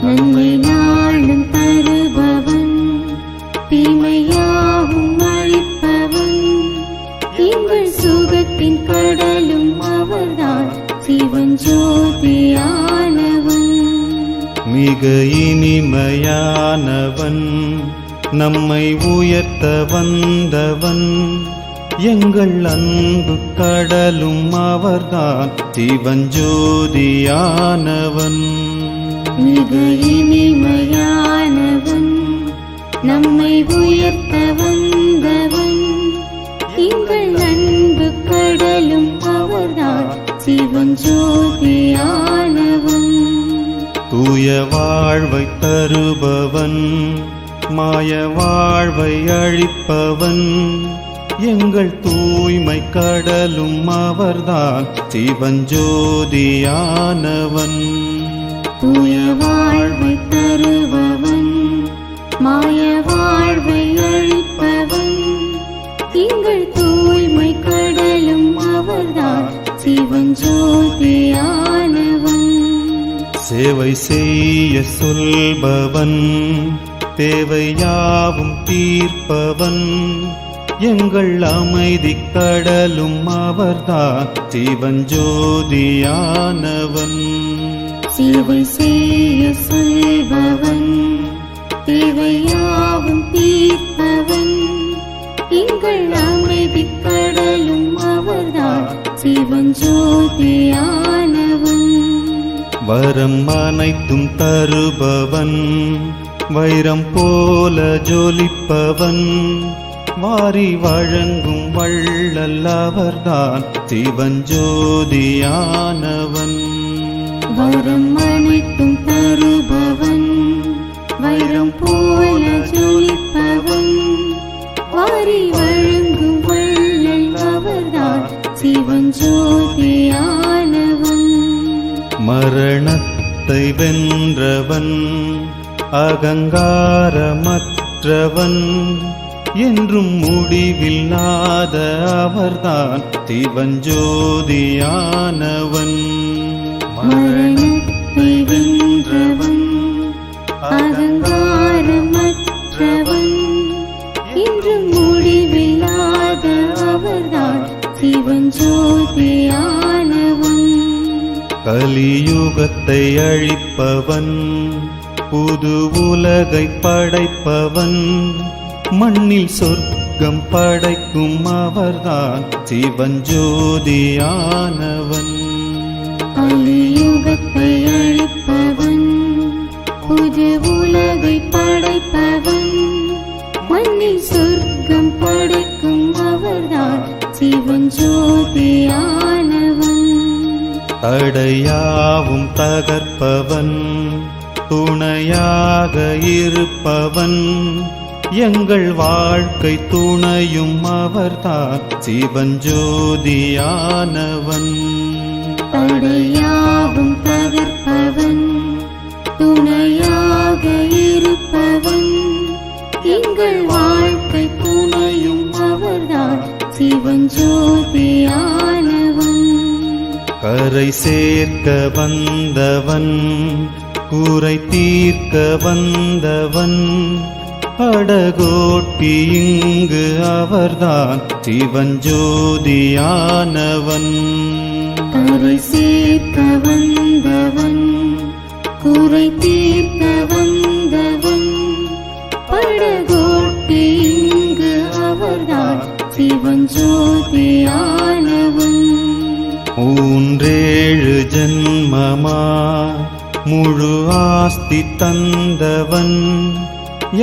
நன்மை நாளும் தருபவன், தீமையாவும் அழிப்பவன், எங்கள் சுகத்தின் கடலும் அவர்தான் சிவஞ்சோதியானவன். மிக இனிமையானவன், நம்மை உயர்த்த வந்தவன், எங்கள் அன்பு கடலும் அவர்தான் சிவஞ்சோதியானவன். மிக இனிமையானவன், நம்மை உயர்த்த வந்தவன், எங்கள் அன்பு கடலும் அவர்தான் சிவஞ்சோதியானவன். தூய வாழ்வை தருபவன், மாய வாழ்வை அழிப்பவன், எங்கள் தூய்மை கடலும் அவர்தான் சிவஞ்சோதியானவன். தூய வாழ்வை தருபவன், மாய வாழ்வை அழிப்பவன், எங்கள் தூய்மை கடலும் அவர்தான் சிவஞ்சோதியானவன். சேவை செய்ய சொல்பவன், தேவையாவும் தீர்ப்பவன், எங்கள் அமைதி கடலும் அவர்தான் சிவஞ்சோதியானவன். சேவை செய்ய சொல்பவன், தேவையாவும் தீர்ப்பவன், எங்கள் அமைதி கடலும் அவர்தான் சிவஞ்சோதியானவன். வரம் அனைத்தும் தருபவன், வைரம் போல ஜொலிப்பவன், வாரி வழங்கும் வள்ளல் அவர்தான் சிவஞ்சோதியானவன். வரம் அனைத்தும் தருபவன், வைரம் போல ஜொலிப்பவன், வாரி வழங்கும் வள்ளல் அவர்தான் சிவஞ்சோதியானவன். மரணத்தை வென்றவன், அகங்காரமற்றவன், என்றும் முடிவில்லாத அவர்தான் சிவஞ்சோதியானவன். மரணத்தை வென்றவன், அகங்காரமற்றவன், என்றும் முடிவில்லாத அவர்தான் சிவஞ்சோதியானவன். கலியுகத்தை அழிப்பவன், புது உலகை படைப்பவன், மண்ணில் சொர்க்கம் படைக்கும் அவர்தான் சிவஞ்சோதியானவன். கலியுகத்தை அழிப்பவன், புது உலகை படைப்பவன், மண்ணில் சொர்க்கம் படைக்கும் அவர்தான் சிவஞ்சோதியானவன். தடையாவும் தகர்ப்பவன், துணையாக இருப்பவன், எங்கள் வாழ்க்கை துணையும் அவர்தான் சிவஞ்சோதியானவன். தடையாவும் தகர்ப்பவன், துணையாக இருப்பவன், எங்கள் வாழ்க்கை துணையும் அவர்தான் சிவஞ்சோதியானவன். கரை சேர்க்க வந்தவன், குறை தீர்க்க வந்தவன், அடகோட்டி இங்கு அவர்தான் சிவஞ்சோதியானவன். கரை சேர்க்க வந்தவன், குறை தீர்க்க வந்தவன், படகோட்டி இங்கு அவர்தான் சிவஞ்சோதியானவன். மூன்றேழு ஜன்மமா முழு ஆஸ்தி தந்தவன்,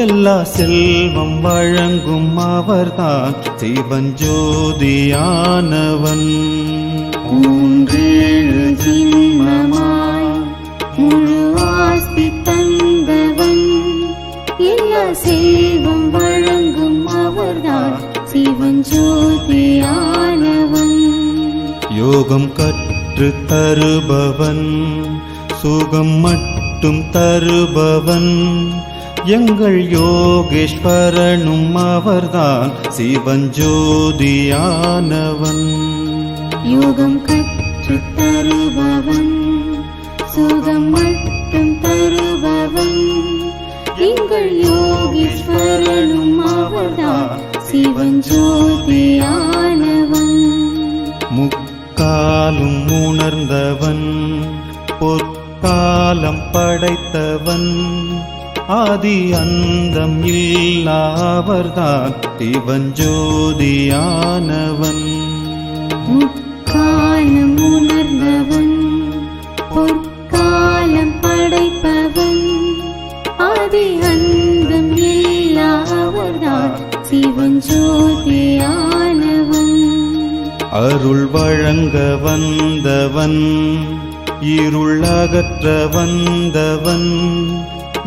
எல்லா செல்வம் வழங்கும் அவர்தான் சிவஞ்சோதியானவன். மூன்றேழு ஜென்மமாய் முழு ஆஸ்தி தந்தவன், எல்லா செல்வம் வழங்கும் அவர்தான் சிவஞ்சோதியானவன். யோகம் கற்று தருபவன், சுகம் மட்டும் தருபவன், எங்கள் யோகேஸ்வரனும் அவர்தான் சிவஞ்சோதியானவன். யோகம் கற்று தருபவன், சுகம் மட்டும் தருபவன், எங்கள் யோகேஸ்வரனும் அவர்தான் சிவஞ்சோதியானவன். முக்காலும் உணர்ந்தவன், பொற்காலம் படைத்தவன், ஆதி அந்தம் இல்லாவர்தான் சிவஞ்சோதியானவன். முக்காலம் உணர்ந்தவன், பொற்காலம் படைப்பவன், ஆதி அந்தம் இல்லாவர்தான் சிவஞ்சோதியானவன். அருள் வழங்க வந்தவன், இருள் அகற்ற வந்தவன்,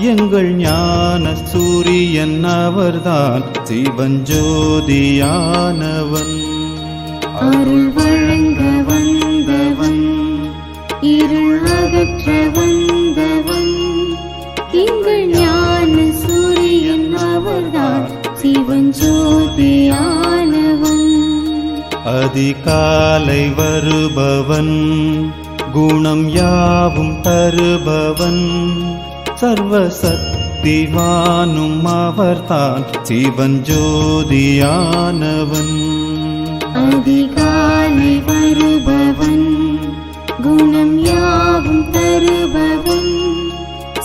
எங்கள் ஞான சூரியன் அவர்தான் சிவஞ்சோதியானவன். அருள் வழங்க வந்தவன், இருள் அகற்ற வந்தவன், எங்கள் ஞான சூரியன் அவர்தான் சிவஞ்சோதியானவன். அதிகாலை வருபவன், குணம் யாவும் தருபவன், சர்வசக்திவானும் அவர்தான் சிவஞ்சோதியானவன். அதிகாலை வருபவன், குணம் யாவும் தருபவன்,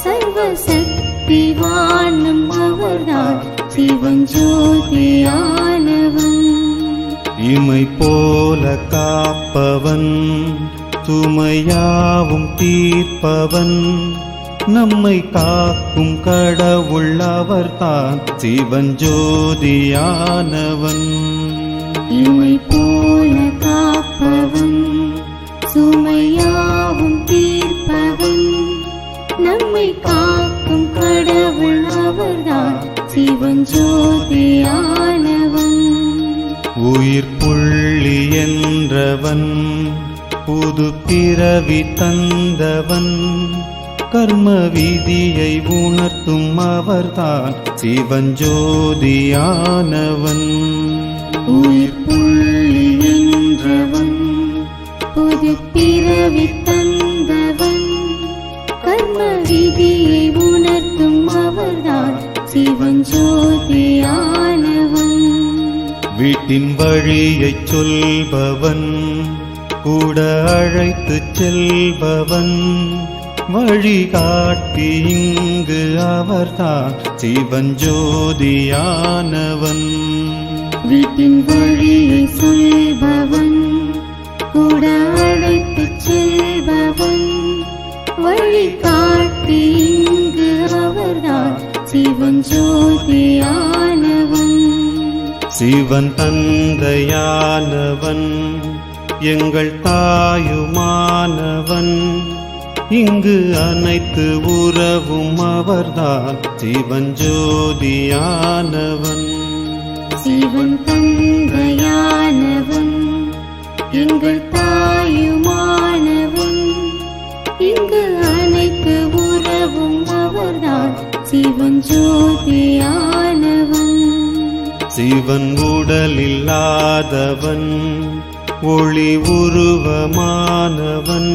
சர்வசக்திவானும் அவர்தான் சிவஞ்சோதியானவன். இமை போல காப்பவன், சுமையாவும் தீர்ப்பவன், நம்மை காக்கும் கடவுள் அவர்தான் சிவஞ்சோதியானவன். இமை போல காப்பவன், சுமையாவும் தீர்ப்பவன், நம்மை காக்கும் கடவுள் அவர்தான் சிவஞ்சோதியானவன். உயிர் புள்ளி என்றவன், புது பிறவி தந்தவன், கர்ம விதியை உணர்த்தும் அவர்தான் சிவஞ்சோதியானவன். உயிர் புள்ளி என்றவன், புது பிறவி தந்தவன், கர்ம விதியை உணர்த்தும் அவர்தான் சிவஞ்சோதியானவன். வீட்டின் வழியைச் சொல்பவன், கூட அழைத்துச் செல்பவன், வழிகாட்டி இங்கு அவர்தான் சிவஞ்சோதியானவன். வீட்டின் வழியை சொல்பவன், கூட அழைத்துச் செல்பவன், வழிகாட்டி இங்கு அவர்தான் சிவஞ்சோதியானவன். சிவன் தந்தையானவன், எங்கள் தாயுமானவன், இங்கு அனைத்து உறவும் அவர்தான் சிவஞ்சோதியானவன். சிவன் தந்தையானவன், எங்கள் தாயுமானவன், இங்கு அனைத்து உறவும் அவர்தான் சிவஞ்சோதியானவன். சிவன் உடலில்லாதவன், ஒளி உருவமானவன்,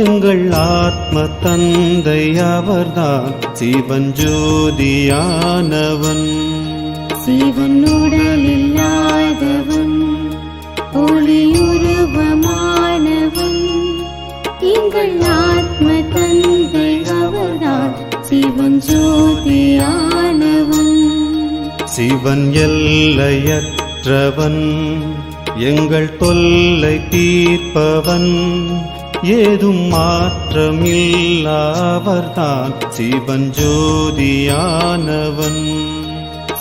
எங்கள் ஆத்ம தந்தை அவர்தான் சிவஞ்சோதியானவன். சிவன் உடலில்லாதவன், ஒளி உருவமானவன், எங்கள் ஆத்ம தந்தை அவர்தான் சிவஞ்சோதியானவன். சிவன் எல்லையற்றவன், எங்கள் தொல்லை தீர்ப்பவன், ஏதும் மாற்றமில்லாவர்தான் சிவஞ்சோதியானவன்.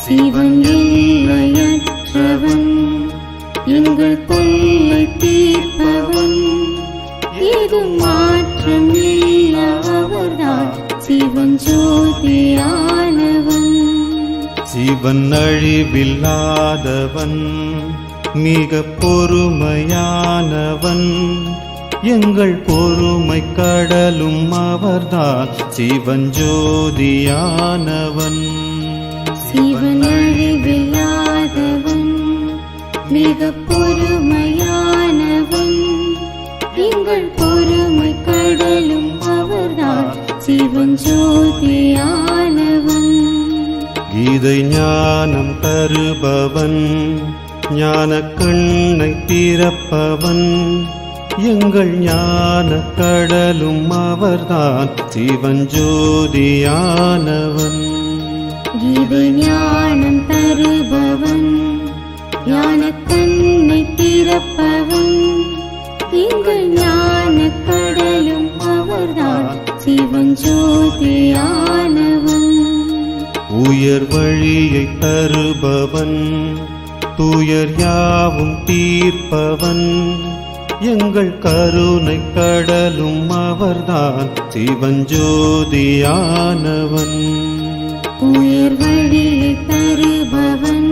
சிவன் எல்லையற்றவன், எங்கள் தொல்லை தீர்ப்பவன், ஏதும் மாற்றமில்லாவர்தான் சிவஞ்சோதியானவன். சிவன் அழிவில்லாதவன், மிக பொறுமையானவன், எங்கள் பொறுமை கடலும் அவர்தான் சிவஞ்சோதியானவன். சிவன் அழிவில்லாதவன், மிக பொறுமையானவன், எங்கள் பொறுமை கடலும் அவர்தான் சிவஞ்சோதியானவன். கீதை ஞானம் தருபவன், ஞான கண்ணை திறப்பவன், எங்கள் ஞான கடலும் அவர்தான் சிவஞ்சோதியானவன். கீதை ஞானம் தருபவன், ஞான கண்ணை திறப்பவன், எங்கள் ஞான கடலும் அவர்தான் சிவஞ்சோதியானவன். உயர் வழியை தருபவன், துயர் யாவும் தீர்ப்பவன், எங்கள் கருணை கடலும் அவர்தான் சிவஞ்சோதியானவன். உயர் வழியை தருபவன்,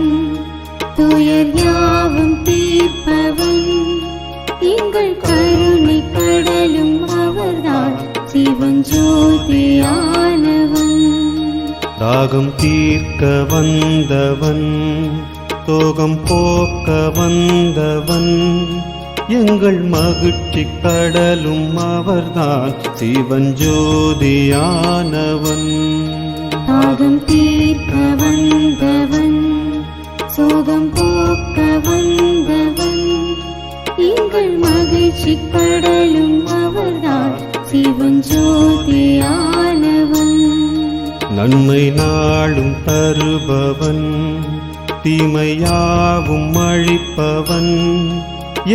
துயர் யாவும் தீர்ப்பவன், எங்கள் கருணை கடலும் அவர்தான் சிவஞ்சோதியானவன். தாகம் தீர்க்க வந்தவன், தோகம் போக்க வந்தவன், எங்கள் மகிழ்ச்சி கடலும் அவர்தான் சிவஞ்சோதியானவன். தாகம் தீர்க்க வந்தவன், சோகம் போக்க வந்தவன், எங்கள் மகிழ்ச்சி கடலும் அவர்தான் சிவஞ்சோதியானவன். நன்மை நாளும் தருபவன், தீமையாவும் அழிப்பவன்,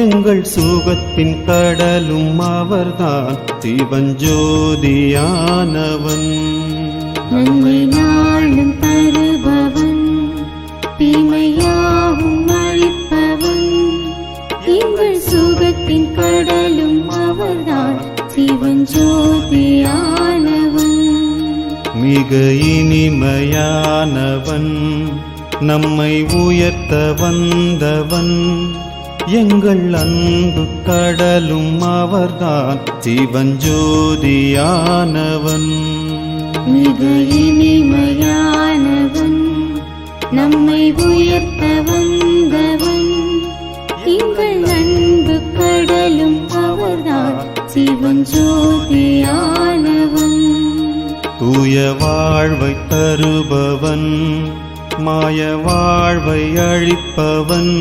எங்கள் சுகத்தின் கடலும் அவர்தான் சிவஞ்சோதியானவன். நன்மை நாளும் தருபவன், தீமையாவும் அழிப்பவன், எங்கள் சுகத்தின் கடலும் அவர்தான் சிவஞ்சோதியானவன். மிக இனிமையானவன், நம்மை உயர்த்த வந்தவன், எங்கள் அன்பு கடலும் அவர்தான் சிவஞ்சோதியானவன். மிக இனிமையானவன், நம்மை உயர்த்த வந்தவன், எங்கள் அன்பு கடலும் அவர்தான் சிவஞ்சோதியானவன். தூய வாழ்வை தருபவன், மாய வாழ்வை அழிப்பவன்,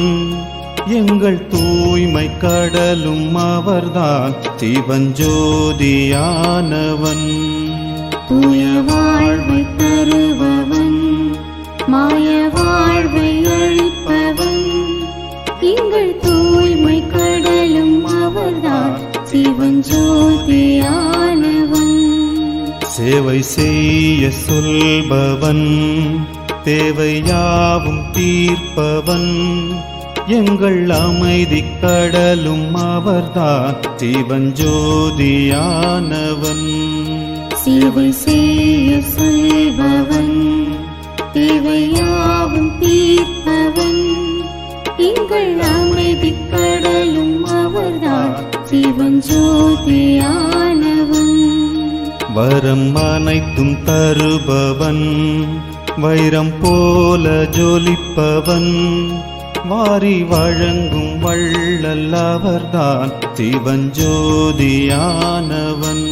எங்கள் தூய்மை கடலும் அவர்தான் சிவஞ்சோதியானவன். தூய வாழ்வை தருபவன், மாய வாழ்வை அழிப்பவன், எங்கள் தூய்மை கடலும் அவர்தான் சிவஞ்சோதியானவன். சேவை செய்ய சொல்பவன், தேவையாவும் தீர்ப்பவன், எங்கள் அமைதி கடலும் அவர்தான் சிவஞ்சோதியானவன். சேவை செய்ய சொல்பவன், தேவையாவும் தீர்ப்பவன், எங்கள் அமைதி கடலும் அவர்தான் சிவஞ்சோதியானவன். வரம் அனைத்தும் தருபவன், வைரம் போல ஜொலிப்பவன், வாரி வழங்கும் வள்ளல் அவர்தான் சிவஞ்சோதியானவன்.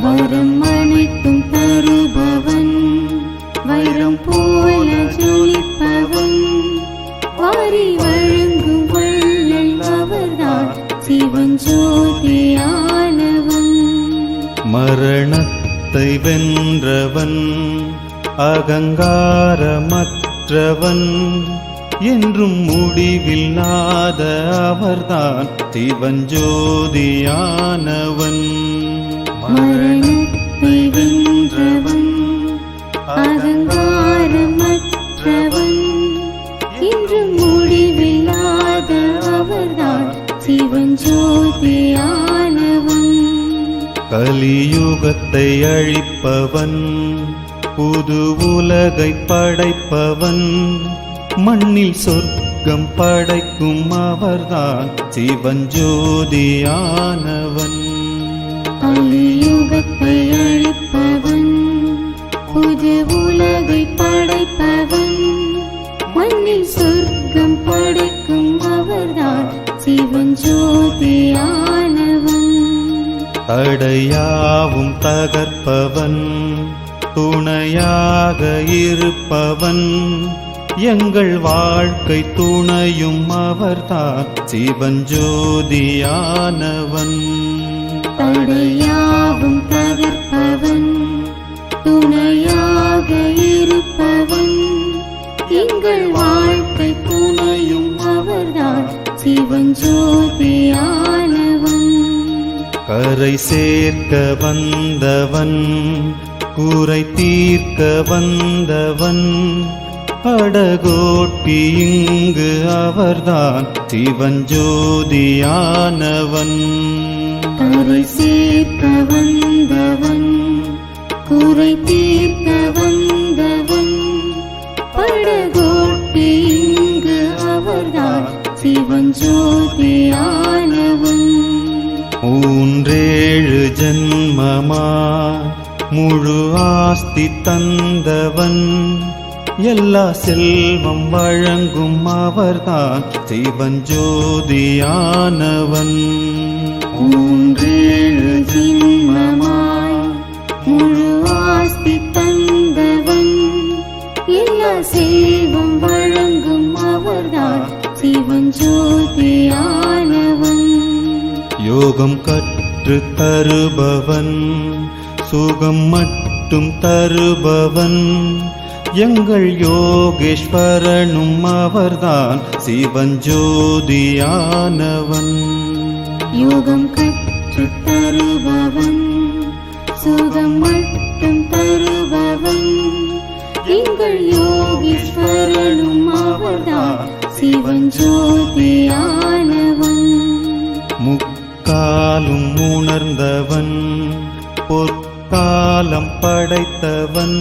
வரம் அனைத்தும் தருபவன், வைரம் போல ஜொலிப்பவன், வாரி வழங்கும் வள்ளல் அவர்தான் சிவஞ்சோதியானவன். மரணத்தை வென்றவன், அகங்காரமற்றவன், என்றும் முடிவில்லாத அவர்தான் சிவஞ்சோதியானவன். மரணத்தை வென்றவன், அகங்காரமற்றவன், என்றும் முடிவில்லாத அவர்தான் சிவஞ்சோதியானவன். கலியுகத்தை அழிப்பவன், புது உலகை படைப்பவன், மண்ணில் சொர்க்கம் படைக்கும் அவர்தான் சிவஞ்சோதியானவன். கலியுகத்தை அழிப்பவன், புது உலகை படைப்பவன், மண்ணில் சொர்க்கம் படைக்கும் அவர்தான் சிவஞ்சோதியானவன். தடையாவும் தகர்ப்பவன், துணையாக இருப்பவன், எங்கள் வாழ்க்கை துணையும் அவர்தான் சிவஞ்சோதியானவன். தடையாவும் தகர்ப்பவன், துணையாக இருப்பவன், எங்கள் வாழ்க்கை துணையும் அவர்தான் சிவஞ்சோதியானவன். கரை சேர்க்க வந்தவன், குறை தீர்க்க வந்தவன், படகோட்டி இங்கு அவர்தான் சிவஞ்சோதியானவன். கரை சேர்க்க வந்தவன், குறை தீர்க்க வந்தவன், படகோட்டி இங்கு அவர்தான் சிவஞ்சோதியானவன். 3 ஜன்மமா முழு ஆஸ்தி தந்தவன், எல்லா செல்வம் வழங்கும் அவர்தான் சிவஞ்சோதியானவன். 3 ஜென்மமாய் முழு ஆஸ்தி தந்தவன், எல்லா செல்வம் வழங்கும் அவர்தான் சிவஞ்சோதியானவன். யோகம் கற்று தருபவன், சுகம் மட்டும் தருபவன், எங்கள் யோகேஸ்வரனும் அவர்தான் சிவஞ்சோதியானவன். யோகம் கற்று தருபவன், சுகம் மட்டும் தருபவன், எங்கள் யோகேஸ்வரனும் அவர்தான் சிவஞ்சோதியானவன். முக்காலும் உணர்ந்தவன், பொற்காலம் படைத்தவன்,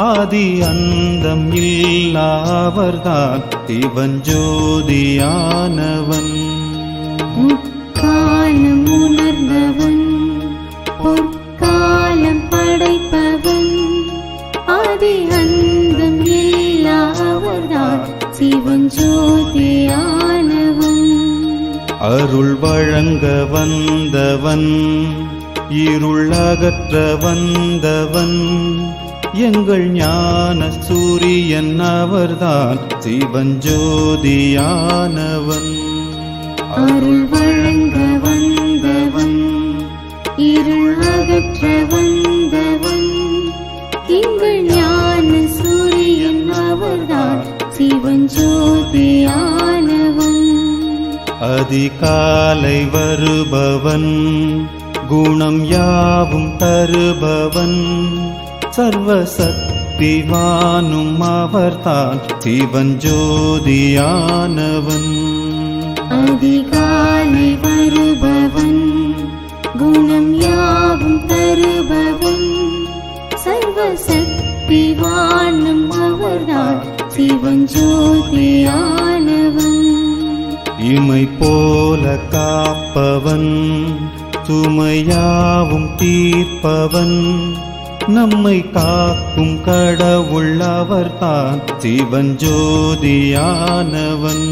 ஆதி அந்தம் இல்லாவர்தான் சிவஞ்சோதியானவன். முக்காலம் உணர்ந்தவன், பொற்காலம் படைப்பவன், ஆதி அந்தம் இல்லாவர்தான் சிவஞ்சோதியானவன். அருள் வழங்க வந்தவன், இருள் அகற்ற வந்தவன், எங்கள் ஞான சூரியன் அவர்தான் சிவஞ்சோதியானவன். அருள் வழங்க வந்தவன், இருள் அகற்ற வந்தவன், எங்கள் ஞான சூரியன் அவர்தான் சிவஞ்சோதியானவன். அதிகாலை வருபவன், குணம் யாவும் தருபவன், சர்வசக்திவானும் அவர்தான் சிவஞ்சோதியானவன். அதிகாலை வருபவன், குணம் யாவும் தருபவன், சர்வசக்திவானும் அவர்தான் சிவஞ்சோதியானவன். இமை போல காப்பவன், சுமையாவும் தீர்ப்பவன், நம்மை காக்கும் கடவுள் அவர்தான் சிவஞ்சோதியானவன்.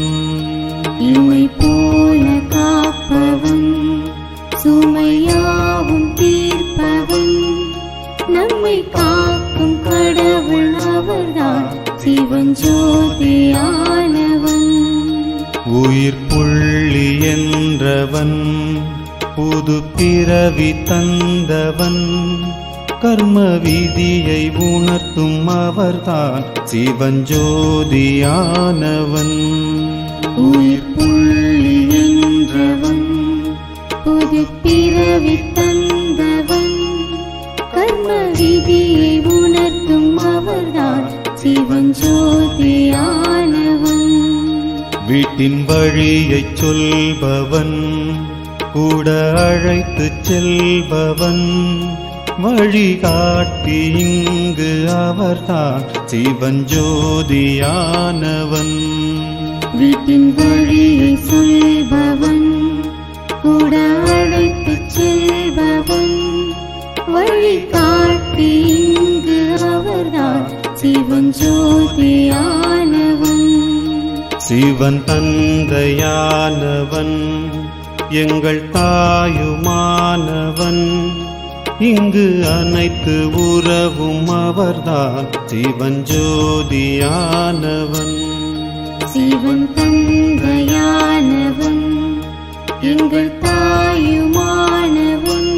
இமை போல காப்பவன், சுமையாவும் தீர்ப்பவன், நம்மை காக்கும் கடவுள் அவர்தான் சிவஞ்சோதியானவன். உயிர் புள்ளி என்றவன், புது பிறவி தந்தவன், கர்ம விதியை உணர்த்தும் அவர்தான் சிவஞ்சோதியானவன். உயிர் புள்ளி என்றவன், புது பிறவி தந்தவன், கர்ம விதியை உணர்த்தும் அவர்தான் சிவஞ்சோதியானவன். வீட்டின் வழியைச் சொல்பவன், கூட அழைத்துச் செல்பவன், வழிகாட்டி இங்கு அவர்தான் சிவஞ்சோதியானவன். வீட்டின் வழியை சொல்பவன், கூட அழைத்துச் செல்பவன், வழிகாட்டி இங்கு அவர்தான் சிவஞ்சோதியானவன். சிவன் தந்தையானவன், எங்கள் தாயுமானவன், இங்கு அனைத்து உறவும் அவர்தான் சிவஞ்சோதியானவன். சிவன் தந்தையானவன், எங்கள் தாயுமானவன்,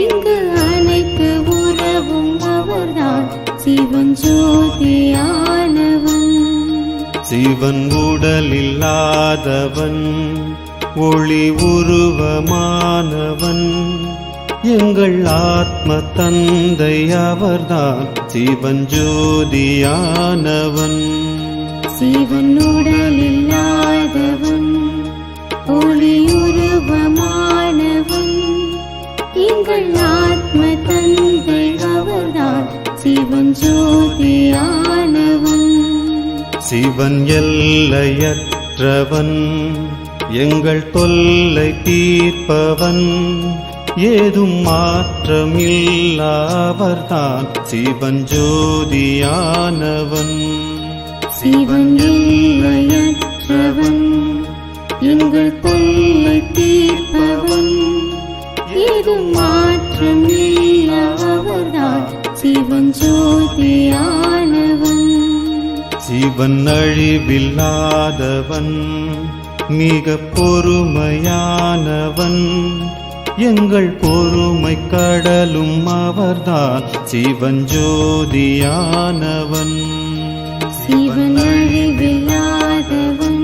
இங்கு அனைத்து உறவும் அவர்தான் சிவஞ்சோதியானவன். சிவன் உடலில்லாதவன், ஒளி உருவமானவன், எங்கள் ஆத்ம தந்தை அவர்தான் சிவஞ்சோதியானவன். சிவன் உடலில்லாதவன், ஒளியுருவமானவன். எங்கள் ஆத்ம தந்தை அவர்தான் சிவன் ஜோதியானவன். சிவன் எல்லையற்றவன், எங்கள் தொல்லை தீர்ப்பவன். ஏதும் மாற்றமில்லாவர்தான் சிவன் ஜோதியானவன். சிவன் எல்லையற்றவன், எங்கள் தொல்லை தீர்ப்பவன். ஏதும் மாற்றமில்லாவர்தான் சிவன் ஜோதியானவன். சிவன் அழிவில்லாதவன், மிக பொறுமையானவன். எங்கள் பொறுமை கடலும் அவர்தான் சிவன் ஜோதியானவன். சிவன் அழிவில்லாதவன்,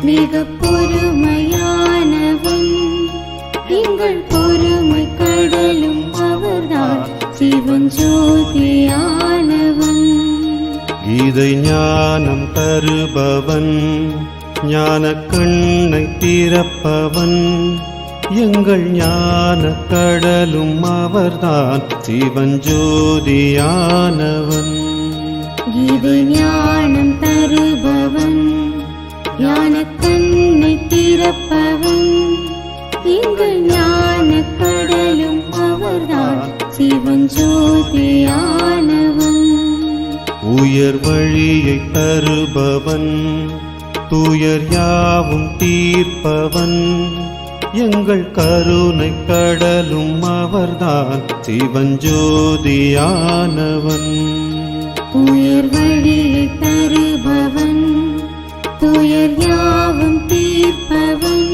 மிக பொறுமையானவன். எங்கள் பொறுமை கடலும் அவர்தான் சிவன் ஜோதியானவன். கீதை ஞானம் தருபவன், ஞான கண்ணை திறப்பவன். எங்கள் ஞான கடலும் அவர்தான் சிவன் ஜோதியானவன். கீதை ஞானம் தருபவன், ஞான கண்ணை திறப்பவன். எங்கள் ஞான கடலும் அவர்தான் சிவன் ஜோதியானவன். உயர் வழியை தருபவன், துயர் யாவும் தீர்ப்பவன். எங்கள் கருணை கடலும் அவர்தான் சிவன் ஜோதியானவன். உயர் வழியை தருபவன், துயர் யாவும் தீர்ப்பவன்.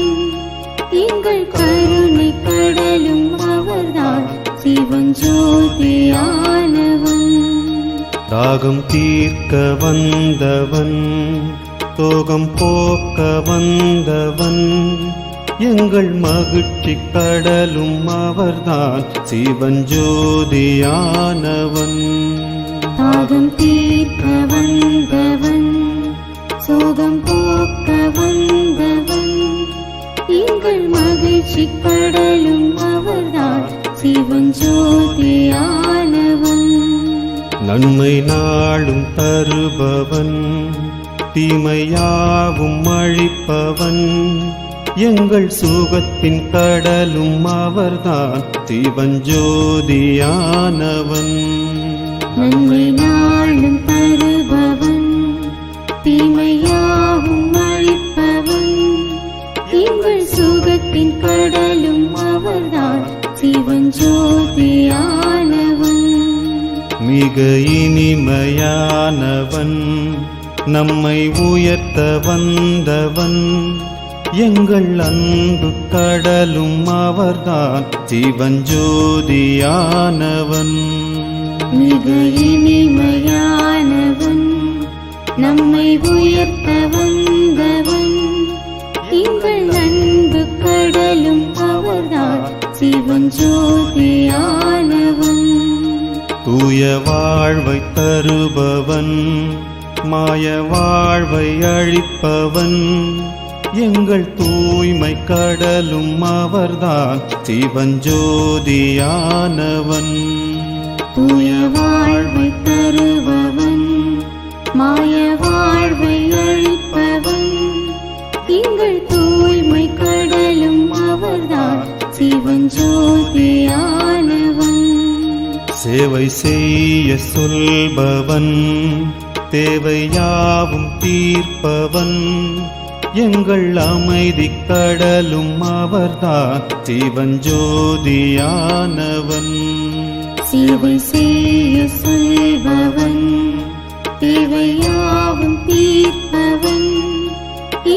எங்கள் கருணை கடலும் அவர்தான் சிவன் ஜோதியானவன். தாகம் தீர்க்க வந்தவன், சோகம் போக்க வந்தவன். எங்கள் மகிழ்ச்சி கடலும் அவர்தான் சிவன் ஜோதியானவன். தாகம் தீர்க்க வந்தவன், சோகம் போக்க வந்தவன். எங்கள் மகிழ்ச்சி கடலும் அவர்தான் சிவன் ஜோதியானவன். நன்மை நாளும் தருபவன், தீமையாவும் அழிப்பவன். எங்கள் சுகத்தின் கடலும் அவர்தான் சிவன் ஜோதியானவன். நன்மை நாளும் தருபவன், தீமையாவும் அழிப்பவன். எங்கள் சுகத்தின் கடலும் அவர்தான் சிவன் ஜோதியானவன். மிக இனிமையானவன், நம்மை உயர்த்த வந்தவன். எங்கள் அன்பு கடலும் அவர்தான் சிவன் ஜோதியானவன். மிக இனிமையானவன், நம்மை உயர்த்த வந்தவன். எங்கள் அன்பு கடலும் அவர்தான் சிவன் ஜோதியானவன். தூய வாழ்வை தருபவன், மாய வாழ்வை அழிப்பவன். எங்கள் தூய்மை கடலும் அவர்தான் சிவன் ஜோதியானவன். தூய வாழ்வை தருபவன், மாய வாழ்வை அழிப்பவன். எங்கள் தூய்மை கடலும் அவர்தான் சிவன் ஜோதியானவன். சேவை செய்ய சொல்பவன், தேவையாவும் தீர்ப்பவன். எங்கள் அமைதி கடலும் அவர்தான் சிவன் ஜோதியானவன். சேவை செய்ய சொல்பவன், தேவையாவும் தீர்ப்பவன்.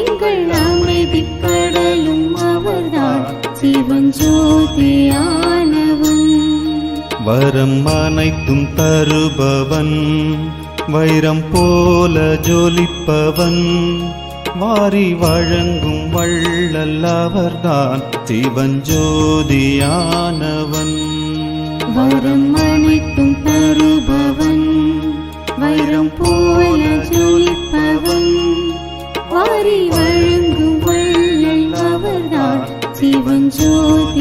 எங்கள் அமைதி கடலும் அவர்தான் சிவன் ஜோதியானவன். வரம் அனைத்தும் தருபவன், வைரம் போல ஜொலிப்பவன். வாரி வழங்கும் வள்ளல் அவர்தான் சிவஞ்சோதியானவன். வரம் அனைத்தும் தருபவன், வைரம் போல ஜொலிப்பவன், வாரி வழங்கும் வள்ளல் அவர்தான் சிவஞ்சோதியானவன்.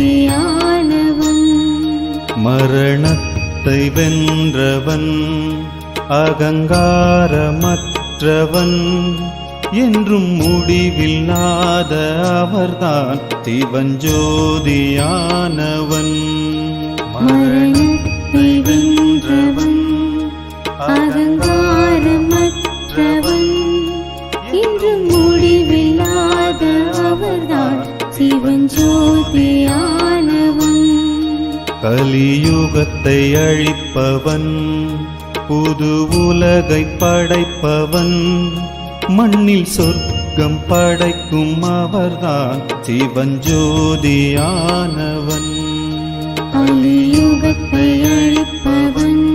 மரணத்தை வென்றவன், அகங்காரமற்றவன், என்றும் முடிவில்லாத அவர்தான் சிவஞ்சோதியானவன். மரணத்தை வென்றவன், அகங்காரமற்றவன், என்றும் முடிவில்லாத அவர்தான் சிவஞ்சோதியானவன். கலியுகத்தை அழிப்பவன், புது உலகை படைப்பவன், மண்ணில் சொர்க்கம் படைக்கும் அவர்தான் சிவஞ்சோதியானவன். கலியுகத்தை அழிப்பவன்,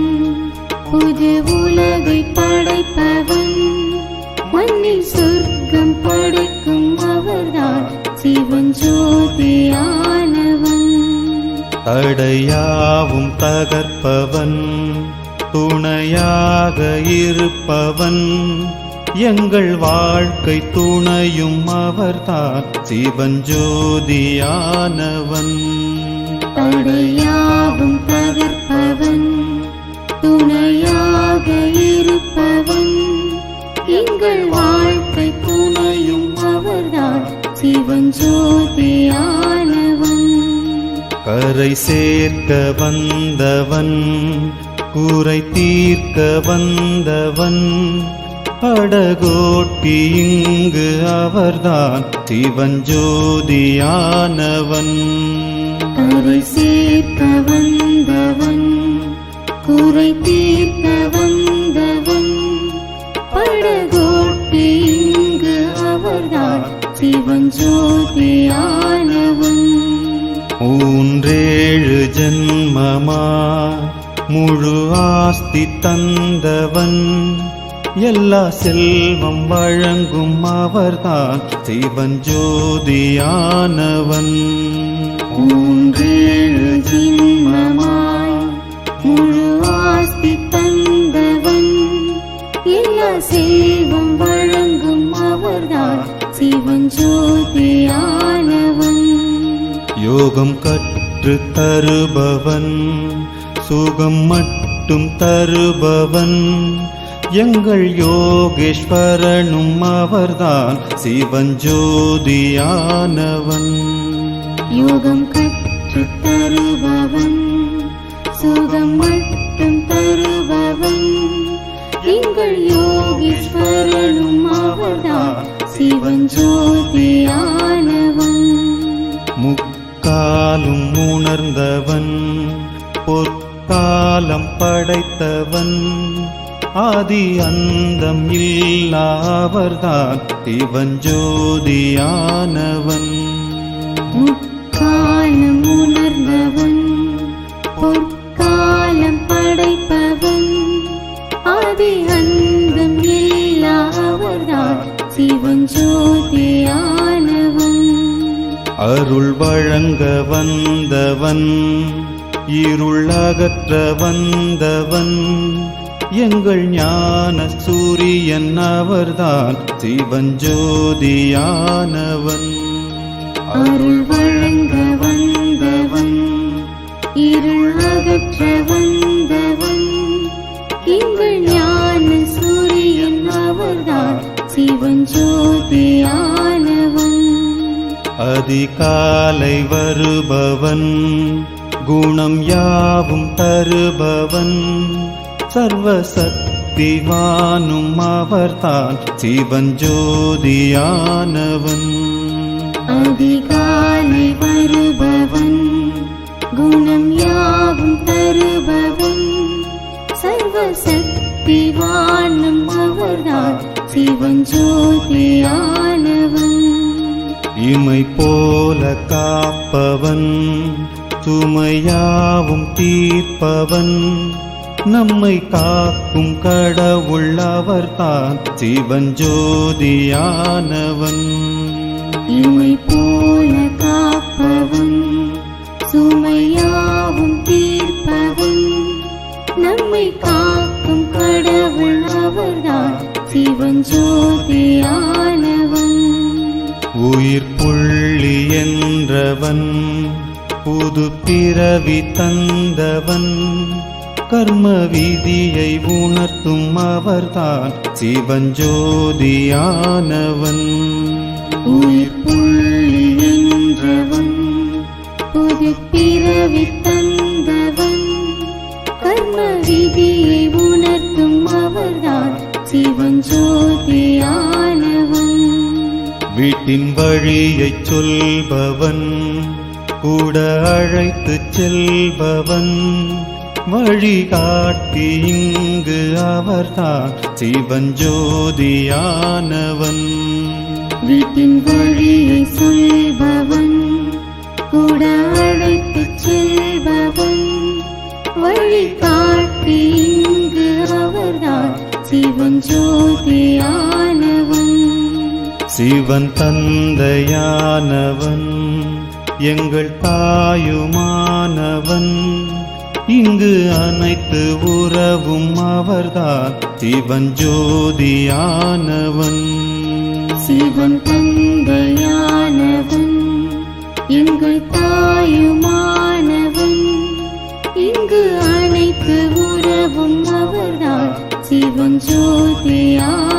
புது உலகை படைப்பவன், மண்ணில் சொர்க்கம் படைக்கும் அவர்தான் சிவஞ்சோதியானவன். தடையாவும் தகர்ப்பவன், துணையாக இருப்பவன், எங்கள் வாழ்க்கை துணையும் அவர்தான் சிவஞ்சோதியானவன். தடையாவும் தகர்ப்பவன், துணையாக இருப்பவன், எங்கள் வாழ்க்கை துணையும் அவர்தான் சிவஞ்சோதியானவன். கரை சேர்க்க வந்தவன், குறை தீர்க்க வந்தவன், படகோட்டி இங்கு அவர்தான் சிவஞ்சோதியானவன். கரை சேர்க்க வந்தவன், குறை தீர்க்க வந்தவன், படகோட்டி இங்கு அவர்தான் சிவஞ்சோதியானவன். மூன்றேழு ஜன்மமா முழு ஆஸ்தி தந்தவன், எல்லா செல்வம் வழங்கும் அவர்தான் சிவஞ்சோதியானவன். மூன்றேழு ஜென்மமாய் முழு ஆஸ்தி தந்தவன், எல்லா செல்வம் வழங்கும் அவர்தான் சிவஞ்சோதியானவன். யோகம் கற்று தருபவன், சுகம் மட்டும் தருபவன், எங்கள் யோகேஸ்வரனும் அவர்தான் சிவஞ்சோதியானவன். யோகம் கற்று தருபவன், சுகம் மட்டும் தருபவன், எங்கள் யோகேஸ்வரனும் அவர்தான் சிவஞ்சோதியானவன். முக்காலும் உணர்ந்தவன், பொற்காலம் படைத்தவன், ஆதி அந்தம் இல்லாவர்தான் சிவஞ்சோதியானவன். முக்காலம் உணர்ந்தவன், பொற்காலம் படைப்பவன், ஆதி அந்தம் இல்லாவர்தான் சிவஞ்சோதியானவன். அருள் வழங்க வந்தவன், இருள் அகற்ற வந்தவன், எங்கள் ஞான சூரியன் அவர்தான் சிவஞ்சோதியானவன். அருள் வழங்க வந்தவன், இருள் அகற்ற வந்தவன், எங்கள் ஞான சூரியன் அவர்தான் சிவஞ்சோதியானவன். அதிகாலை வருபவன், குணம் யாவும் தருபவன், சர்வசக்திவானும் அவர்தான் சிவஞ்சோதியானவன். அதிகாலை வருபவன், குணம் யாவும் தருபவன், சர்வசக்திவானும் அவர்தான் சிவஞ்சோதியானவன். இமை போல காப்பவன், சுமையாவும் தீர்ப்பவன், நம்மை காக்கும் கடவுள் அவர்தான் சிவஞ்சோதியானவன். இமை போல காப்பவன் சுமையாவும் தீர்ப்பவன் நம்மை காக்கும் கடவுள் அவர்தான் சிவன் ஜோதியானவன். உயிர் புள்ளி என்றவன் புது பிறவி தந்தவன் கர்ம விதியை உணர்த்தும் அவர்தான் சிவன் ஜோதியானவன். உயிர் புள்ளி என்றவன் புது பிறவி தந்தவன் கர்ம விதியை உணர்த்தும் அவர்தான் சிவன் ஜோதியானவன். வீட்டின் வழியைச் சொல்பவன் கூட அழைத்துச் செல்பவன் வழிகாட்டி இங்கு அவர்தான் சிவன் ஜோதியானவன். வீட்டின் வழியை சொல்பவன் கூட அழைத்துச் செல்பவன் வழிகாட்டி இங்கு அவர்தான் சிவன் ஜோதியானவன். சிவன் தந்தையானவன் எங்கள் தாயுமானவன் இங்கு அனைத்து உறவும் அவர்தான் சிவன் ஜோதியானவன். சிவன் தந்தையானவன் எங்கள் தாயுமானவன் இங்கு அனைத்து உறவும் அவர்தான் சிவன் ஜோதியானவன்.